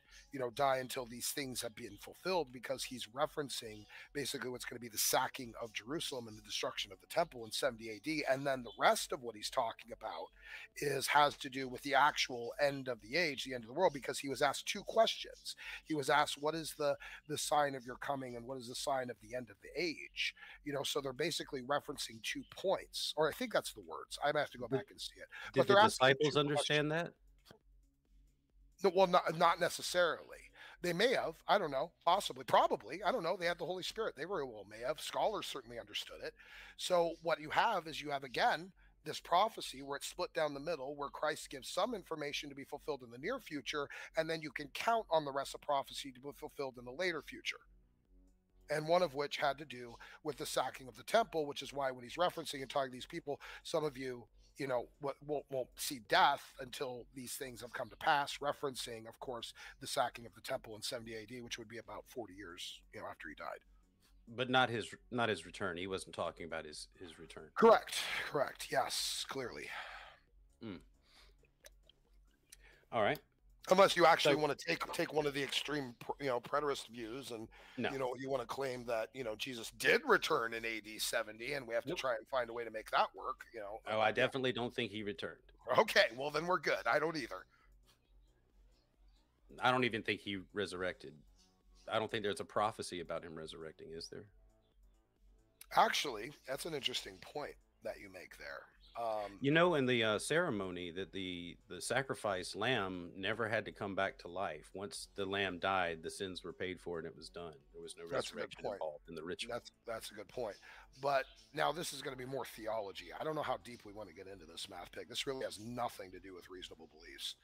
die until these things have been fulfilled, because he's referencing basically what's going to be the sacking of Jerusalem and the destruction of the temple in 70 AD. And then the rest of what he's talking about has to do with the actual end of the age, the end of the world, because he was asked two questions. He was asked, what is the sign of your coming, and what is the sign of the end of the age? So they're basically referencing 2 points, or I think that's the words. I might have to go Did, back and see it. did But the they're asking disciples two questions. understand that? No, well, not necessarily. They may have. I don't know. Possibly. Probably. I don't know. They had the Holy Spirit. They very well may have. Scholars certainly understood it. So what you have is, you have again this prophecy where it's split down the middle, where Christ gives some information to be fulfilled in the near future, and then you can count on the rest of prophecy to be fulfilled in the later future. And one of which had to do with the sacking of the temple, which is why when he's referencing and talking to these people, some of you, won't see death until these things have come to pass, referencing, of course, the sacking of the temple in 70 AD, which would be about 40 years, after he died. But not his return. He wasn't talking about his return. Correct. Correct. Yes, clearly. Mm. All right. Unless you actually So want to take one of the extreme, preterist views, and no, you want to claim that Jesus did return in AD 70, and we have to nope. try and find a way to make that work. Oh, I definitely don't think he returned. Okay, well then we're good. I don't either. I don't even think he resurrected. I don't think there's a prophecy about him resurrecting, is there? Actually, that's an interesting point that you make there. In the ceremony, that the sacrificed lamb never had to come back to life. Once the lamb died, the sins were paid for and it was done. There was no That's a good resurrection point. involved in the ritual. That's a good point. But now this is going to be more theology. I don't know how deep we want to get into this, MathPig. This really has nothing to do with reasonable beliefs.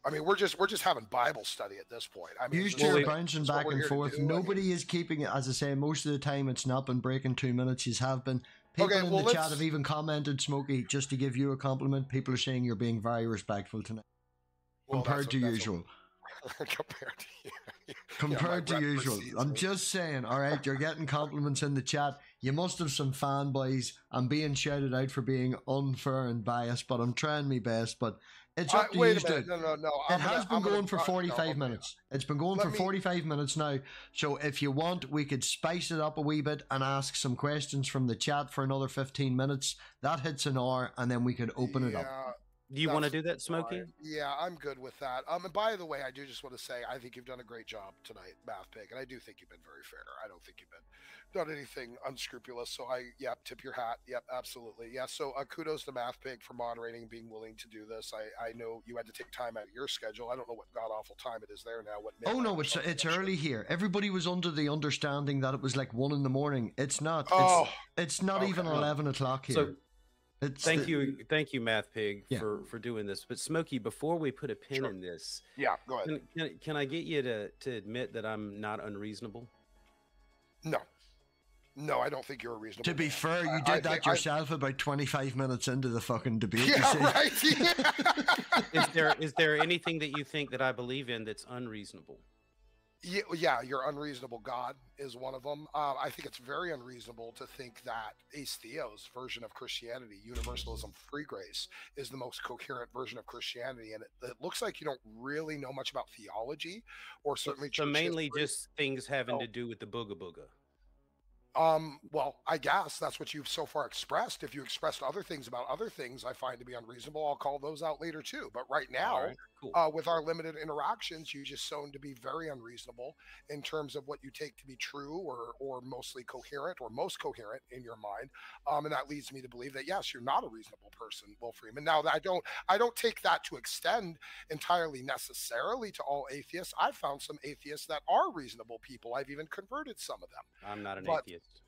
I mean, we're just having Bible study at this point. I mean, Use this your is bouncing what back we're and here to forth. do. I mean, Nobody is keeping it. As I say, most of the time it's not been breaking 2 minutes. You have been. People okay, in well, the chat have even commented, Smokey, just to give you a compliment. People are saying you're being very respectful tonight, compared to usual. Compared to you. Compared to usual. I'm just saying, all right, you're getting compliments in the chat. You must have some fanboys. I'm being shouted out for being unfair and biased, but I'm trying my best. But it's up to you. Wait a minute. No. It has been going for 45 minutes. It's been going for 45 minutes now. So if you want, we could spice it up a wee bit and ask some questions from the chat for another 15 minutes. That hits an hour, and then we could open it up. Do you want to do that, Smokey? Yeah, I'm good with that. And by the way, I do just want to say I think you've done a great job tonight, MathPig, and I do think you've been very fair. I don't think you've done anything unscrupulous. So tip your hat. Yep, absolutely. Yeah. So kudos to MathPig for moderating and being willing to do this. I know you had to take time out of your schedule. I don't know what god awful time it is there now. Oh no, it's early here. Everybody was under the understanding that it was like 1 a.m. It's not. It's not even 11 o'clock here. So, thank you, MathPig, for doing this. But Smokey, before we put a pin in this, go ahead. Can I get you to admit that I'm not unreasonable? No, I don't think you're a reasonable. To be fair, you did that yourself about 25 minutes into the fucking debate. Yeah, right. Is there anything that you think that I believe in that's unreasonable? Yeah, your unreasonable God is one of them. I think it's very unreasonable to think that Ace Theo's version of Christianity, universalism, free grace, is the most coherent version of Christianity. And it looks like you don't really know much about theology, or certainly so mainly just things having to do with the booga booga. Well, I guess that's what you've so far expressed. If you expressed other things about other things I find to be unreasonable, I'll call those out later too. But right now, Cool. With our limited interactions, you just shown to be very unreasonable in terms of what you take to be true or mostly coherent or most coherent in your mind. And that leads me to believe that yes, you're not a reasonable person, Will Freeman. Now, I don't take that to extend entirely necessarily to all atheists. I've found some atheists that are reasonable people. I've even converted some of them. I'm not an But atheist.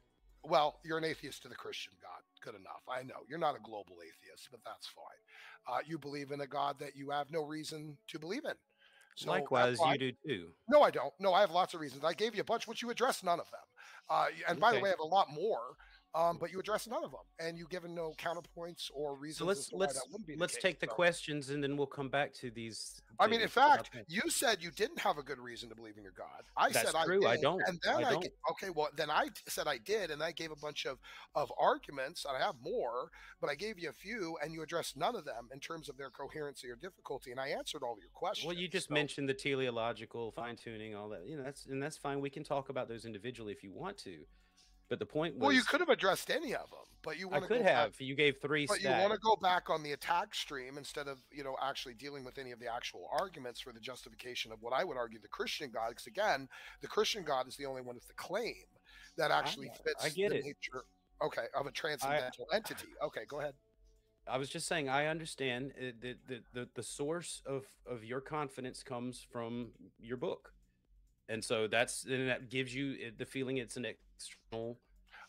well, you're an atheist to the Christian God. Good enough. I know you're not a global atheist, but that's fine. You believe in a God that you have no reason to believe in. So that's Likewise, why. you do too. No, I don't. No, I have lots of reasons. I gave you a bunch, which you addressed none of them. And by the Okay. way, I have a lot more, but you addressed none of them, and you've given no counterpoints or So reasons as let's to why that let's wouldn't be the let's case. take the So, questions and then we'll come back to these I mean, in things about fact, that. you said you didn't have a good reason to believe in your God. I That's said I true. did, I don't. and then I don't. okay. Well, then I said I did, and I gave a bunch of arguments, and I have more, but I gave you a few, and you addressed none of them in terms of their coherency or difficulty, and I answered all of your questions. Well, you just So, mentioned the teleological fine tuning, all that. That's fine. We can talk about those individually if you want to. But the point well, you was, could have addressed any of them, but you I want to could go back. have. You gave 3 But you want to stacks. go back on the attack stream instead of, actually dealing with any of the actual arguments for the justification of what I would argue the Christian God. Because again, the Christian God is the only one with the claim that actually I fits get the it. nature, okay, of a transcendental entity. Okay, go ahead. I was just saying I understand the source of your confidence comes from your book, and so that gives you the feeling it's an external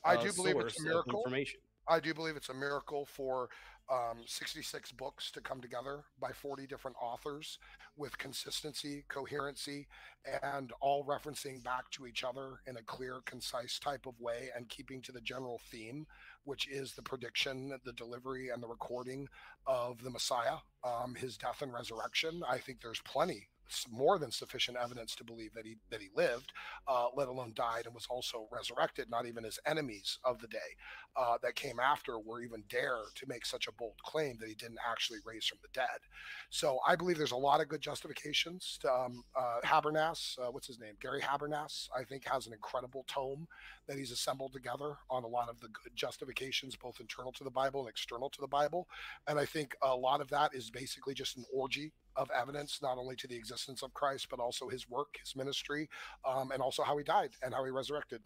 I do believe it's source a of miracle. information. I do believe it's a miracle for 66 books to come together by 40 different authors with consistency, coherency, and all referencing back to each other in a clear, concise type of way and keeping to the general theme, which is the prediction, the delivery, and the recording of the Messiah, his death and resurrection. I think there's plenty, more than sufficient evidence to believe that he lived, let alone died and was also resurrected. Not even his enemies of the day that came after were even dare to make such a bold claim that he didn't actually raise from the dead. So I believe there's a lot of good justifications. Habermas, what's his name? Gary Habermas, I think has an incredible tome that he's assembled together on a lot of the good justifications, both internal to the Bible and external to the Bible. And I think a lot of that is basically just an orgy of evidence, not only to the existence of Christ, but also his work, his ministry, and also how he died and how he resurrected.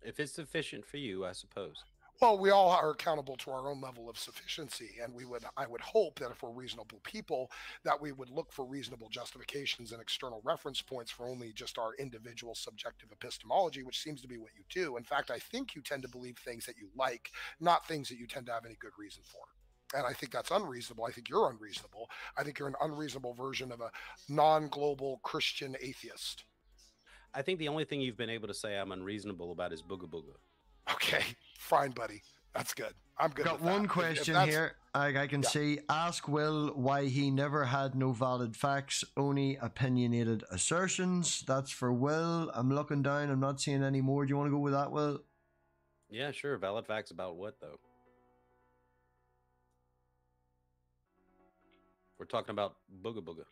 If it's sufficient for you, I suppose. Well, we all are accountable to our own level of sufficiency, and I would hope that if we're reasonable people, that we would look for reasonable justifications and external reference points for only just our individual subjective epistemology, which seems to be what you do. In fact, I think you tend to believe things that you like, not things that you tend to have any good reason for. And I think that's unreasonable. I think you're unreasonable. I think you're an unreasonable version of a non-global Christian atheist. I think the only thing you've been able to say I'm unreasonable about is booga booga. Okay, fine, buddy. That's good. I'm good. Got with one that. question here. I can see. Ask Will why he never had no valid facts, only opinionated assertions. That's for Will. I'm looking down. I'm not seeing any more. Do you want to go with that, Will? Yeah, sure. Valid facts about what, though? We're talking about booga booga.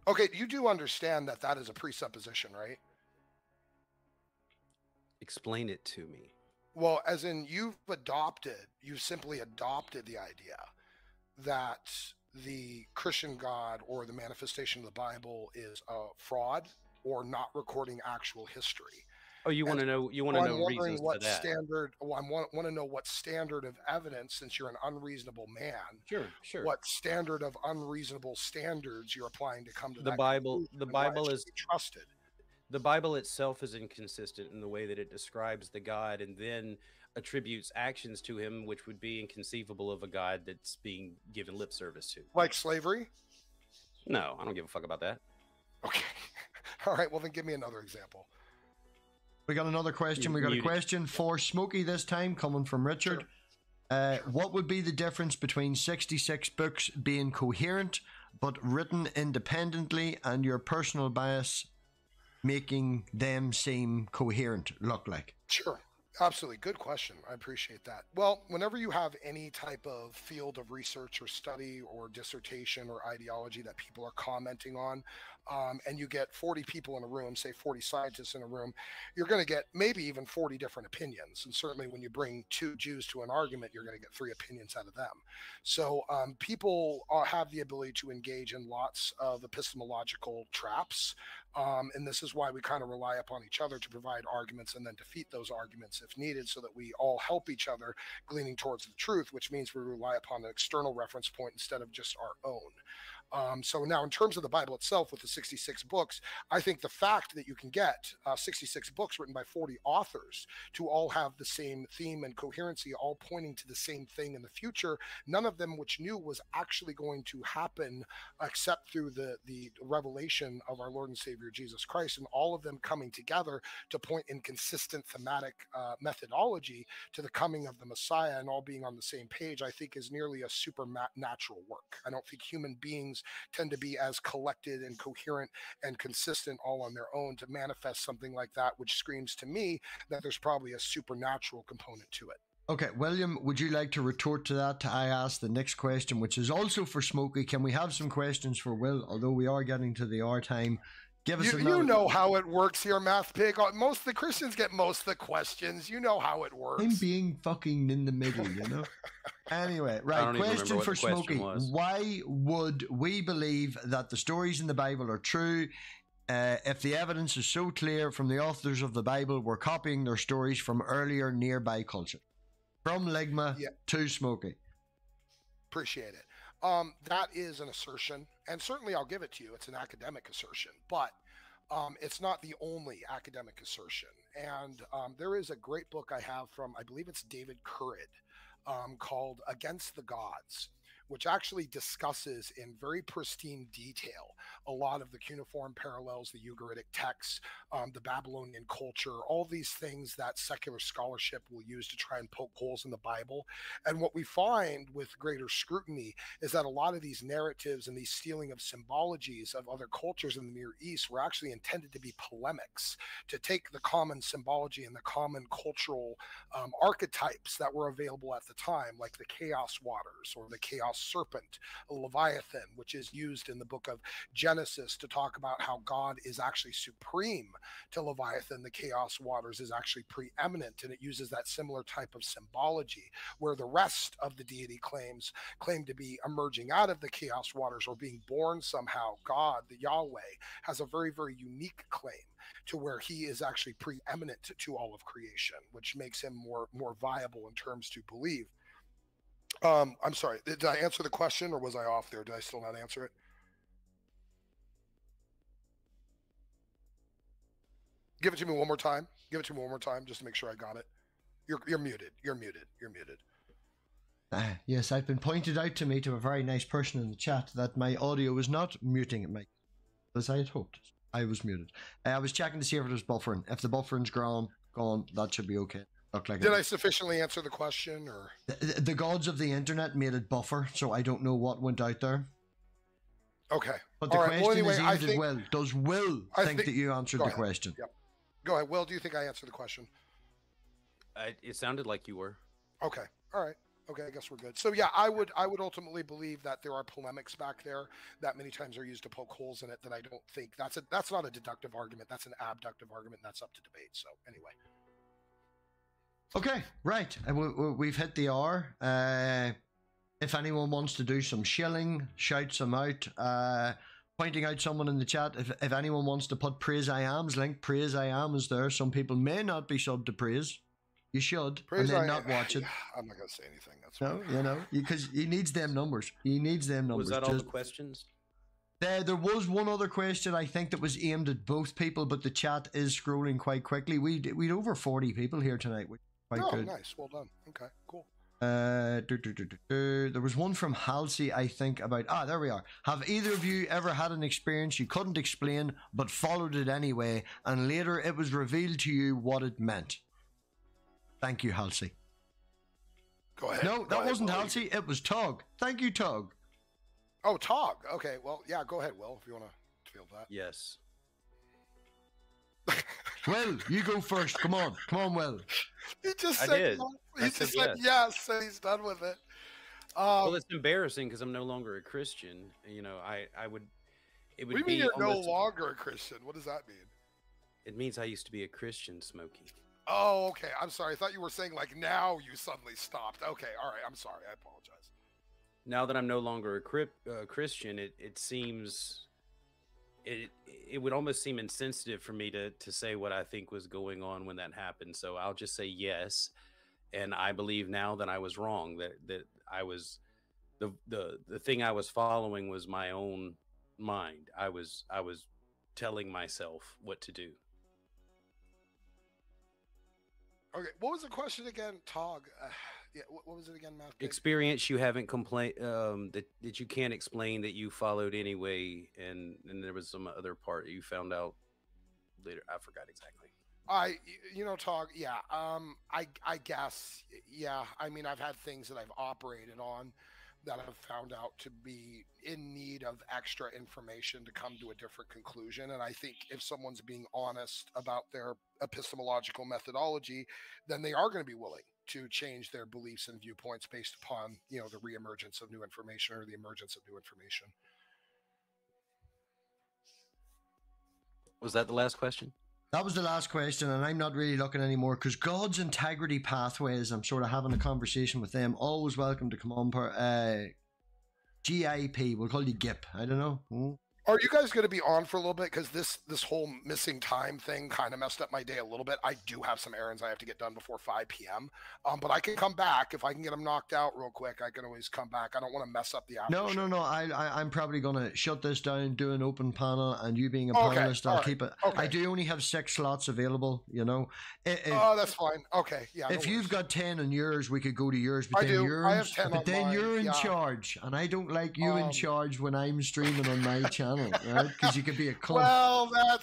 Okay, you do understand that that is a presupposition, right? Explain it to me. Well, as in you simply adopted the idea that the Christian God or the manifestation of the Bible is a fraud or not recording actual history. Oh, you want to know? You want to know reasons for that? Standard? Well, I want to know what standard of evidence, since you're an unreasonable man. Sure. What standard of unreasonable standards you're applying to come to The that Bible. conclusion The and why it Bible should is be trusted. The Bible itself is inconsistent in the way that it describes the God and then attributes actions to him, which would be inconceivable of a God that's being given lip service to. Like slavery? No, I don't give a fuck about that. Okay. All right. Well, then give me another example. We got another question. We got a question for Smokey this time, coming from Richard. Sure. What would be the difference between 66 books being coherent but written independently and your personal bias making them seem coherent look like? Sure. Absolutely. Good question. I appreciate that. Well, whenever you have any type of field of research or study or dissertation or ideology that people are commenting on, and you get 40 people in a room, say 40 scientists in a room, you're going to get maybe even 40 different opinions. And certainly when you bring two Jews to an argument, you're going to get three opinions out of them. So people have the ability to engage in lots of epistemological traps. And this is why we kind of rely upon each other to provide arguments and then defeat those arguments if needed, so that we all help each other gleaning towards the truth, which means we rely upon an external reference point instead of just our own. So now, in terms of the Bible itself, with the 66 books, I think the fact that you can get 66 books written by 40 authors to all have the same theme and coherency, all pointing to the same thing in the future, none of them which knew was actually going to happen except through the revelation of our Lord and Savior Jesus Christ, and all of them coming together to point in consistent thematic methodology to the coming of the Messiah, and all being on the same page, I think is nearly a supernatural work. I don't think human beings tend to be as collected and coherent and consistent all on their own to manifest something like that, which screams to me that there's probably a supernatural component to it. Okay, William, would you like to retort to that? I ask the next question, which is also for Smokey. Can we have some questions for Will? Although we are getting to the hour time. Give us another... You know how it works here, MathPig. Most of the Christians get most of the questions. You know how it works. I'm being fucking in the middle, you know? Anyway, right, question for Smokey. Why would we believe that the stories in the Bible are true if the evidence is so clear from the authors of the Bible were copying their stories from earlier nearby culture? From Ligma to Smokey. Appreciate it. That is an assertion, and certainly I'll give it to you. It's an academic assertion, but it's not the only academic assertion. And there is a great book I have from, I believe it's David Currid, called Against the Gods, which actually discusses in very pristine detail a lot of the cuneiform parallels, the Ugaritic texts, the Babylonian culture, all these things that secular scholarship will use to try and poke holes in the Bible. And what we find with greater scrutiny is that a lot of these narratives and these stealing of symbologies of other cultures in the Near East were actually intended to be polemics, to take the common symbology and the common cultural archetypes that were available at the time, like the chaos waters or the chaos serpent, Leviathan, which is used in the book of Genesis to talk about how God is actually supreme to Leviathan. The chaos waters is actually preeminent, and it uses that similar type of symbology, where the rest of the deity claim to be emerging out of the chaos waters or being born somehow. God, the Yahweh, has a very, very unique claim to where he is actually preeminent to all of creation, which makes him more viable in terms to believe. I'm sorry, did I answer the question, or was I off there? Did I still not answer it? Give it to me one more time. Give it to me one more time, just to make sure I got it. You're muted. You're muted. You're muted. Yes, I've been pointed out to me to a very nice person in the chat that my audio was not muting at me, as I had hoped. I was muted. I was checking to see if it was buffering. If the buffering's gone, that should be okay. Did I sufficiently answer the question, or the gods of the internet made it buffer, so I don't know what went out there. Okay, but the question is aimed at Will. Does Will think that you answered the question? Yep. Go ahead, Will. Do you think I answered the question? It sounded like you were. Okay. All right. Okay, I guess we're good. So yeah, I would ultimately believe that there are polemics back there that many times are used to poke holes in it. That I don't think that's not a deductive argument. That's an abductive argument. And that's up to debate. So anyway. Okay, right. We've hit the hour. If anyone wants to do some shilling, shout some out. Pointing out someone in the chat. If anyone wants to put Praise I Am's link, Praise I Am is there. Some people may not be subbed to Praise. You should, and then not watch it. I'm not going to say anything. That's no, you know, because he needs them numbers. He needs them numbers. Was that all the questions? There was one other question I think that was aimed at both people, but the chat is scrolling quite quickly. We'd over 40 people here tonight, which is quite good. Nice, well done. Okay, cool. There was one from Halsey, I think, about there we are. Have either of you ever had an experience you couldn't explain but followed it anyway, and later it was revealed to you what it meant? Thank you, Halsey. Go ahead. No, that wasn't Halsey. It was Tug. Thank you, Tug. Oh, Tug. Okay, well, yeah, go ahead, Will, if you want to field that. Yes. Will, you go first. Come on, Will. He just I said did. no. I He said just said yes, and he's done with it. Well, it's embarrassing because I'm no longer a Christian. You know, I would. It What do would you mean be you're no almost. longer a Christian? What does that mean? It means I used to be a Christian, Smokey. Oh, okay. I'm sorry. I thought you were saying like now you suddenly stopped. Okay, all right. I'm sorry. I apologize. Now that I'm no longer a Christian, it seems it would almost seem insensitive for me to say what I think was going on when that happened. So I'll just say yes, and I believe now that I was wrong. That I was the thing I was following was my own mind. I was telling myself what to do. Okay, what was the question again, Tog? Yeah, what was it again, Math? Experience you haven't complained that you can't explain that you followed anyway, and there was some other part you found out later. I forgot exactly. Tog. Yeah. I guess. Yeah. I mean, I've had things that I've operated on that I've found out to be in need of extra information to come to a different conclusion. And I think if someone's being honest about their epistemological methodology, then they are going to be willing to change their beliefs and viewpoints based upon, the reemergence of new information or the emergence of new information. Was that the last question? That was the last question, and I'm not really looking anymore because God's integrity pathways, I'm sort of having a conversation with them. Always welcome to come on. GIP, we'll call you GIP. I don't know. Are you guys going to be on for a little bit? Because this whole missing time thing kind of messed up my day a little bit. I do have some errands I have to get done before 5 p.m. But I can come back. If I can get them knocked out real quick, I can always come back. I don't want to mess up the after show. No. I'm probably going to shut this down, do an open panel, and you being a panelist, I'll keep it. Okay. I do only have 6 slots available, Oh, that's fine. Okay, yeah. If you've got 10 on yours, we could go to yours. But I do. I have 10 but on then mine. you're in charge, and I don't like you in charge when I'm streaming on my channel, right? Because you could be a cunt. Well, that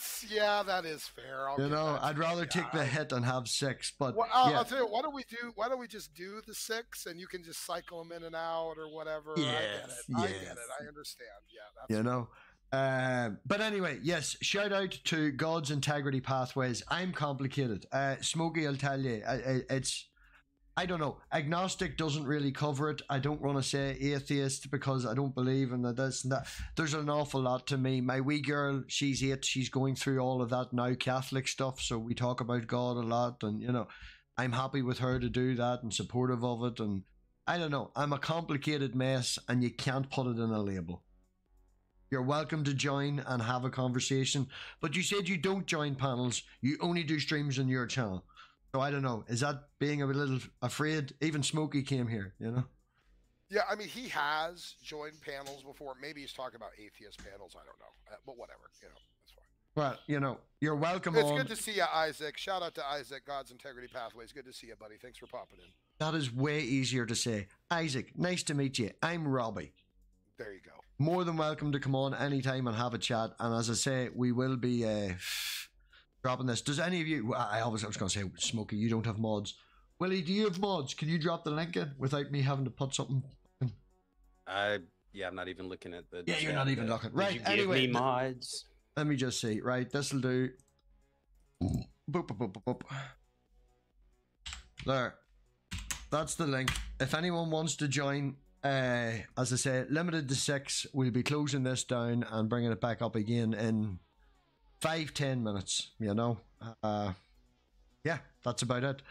is fair. I'd rather take the hit and have 6. But I'll tell you, why don't we just do the 6 and you can just cycle them in and out or whatever. Yes, I get it. I understand. Yeah, that's but anyway, yes, shout out to God's integrity pathways. I'm complicated. Smokey, I'll tell you, I don't know. Agnostic doesn't really cover it. I don't want to say atheist because I don't believe in this and that. There's an awful lot to me. My wee girl, she's 8. She's going through all of that now, Catholic stuff. So we talk about God a lot, and I'm happy with her to do that and supportive of it. And I don't know. I'm a complicated mess, and you can't put it in a label. You're welcome to join and have a conversation. But you said you don't join panels. You only do streams on your channel. So I don't know. Is that being a little afraid? Even Smokey came here, Yeah, I mean, he has joined panels before. Maybe he's talking about atheist panels. I don't know. But whatever, that's fine. Well, you're welcome It's good to see you, Isaac. Shout out to Isaac, God's Integrity Pathways. Good to see you, buddy. Thanks for popping in. That is way easier to say. Isaac, nice to meet you. I'm Robbie. There you go. More than welcome to come on anytime and have a chat. And as I say, we will be dropping this. Does any of you... I was going to say, Smokey, you don't have mods. Willie, do you have mods? Can you drop the link in without me having to put something in? I'm not even looking at the... Yeah, you're not even looking. Right, anyway. Give me mods. Let me just see. Right, this'll do. Boop, boop, boop, boop, boop. There. That's the link. If anyone wants to join, as I say, limited to 6. We'll be closing this down and bringing it back up again in 5-10 minutes, yeah, that's about it.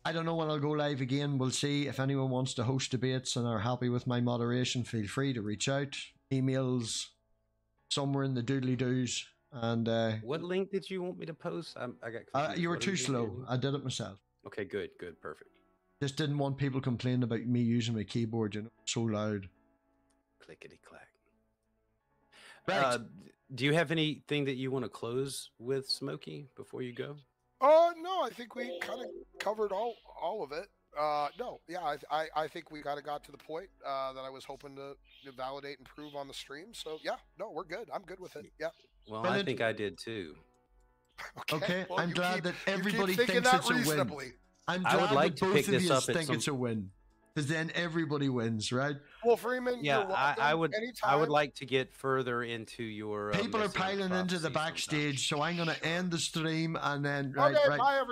I don't know when I'll go live again. We'll see. If anyone wants to host debates and are happy with my moderation, feel free to reach out. Emails somewhere in the doodly doos. And what link did you want me to post? I got confused. You were too slow. I did it myself. Okay, good, perfect. Just didn't want people complaining about me using my keyboard, so loud. Clickety clack. Right. Do you have anything that you want to close with, Smokey, before you go? No, I think we kind of covered all of it. No, yeah, I think we got to the point that I was hoping to validate and prove on the stream. So yeah, no, we're good. I'm good with it. Yeah. Well, I think I did too. Okay, well, I'm glad that everybody thinks it's a win. I'm glad I would like that to both pick of this you up think it's a win. because then everybody wins, right? Well, Freeman, Yeah, you're welcome. I would Anytime. like to get further into your People are messianic piling into the prophecy sometime. backstage, so I'm going to end the stream and then Okay, right. bye, everyone.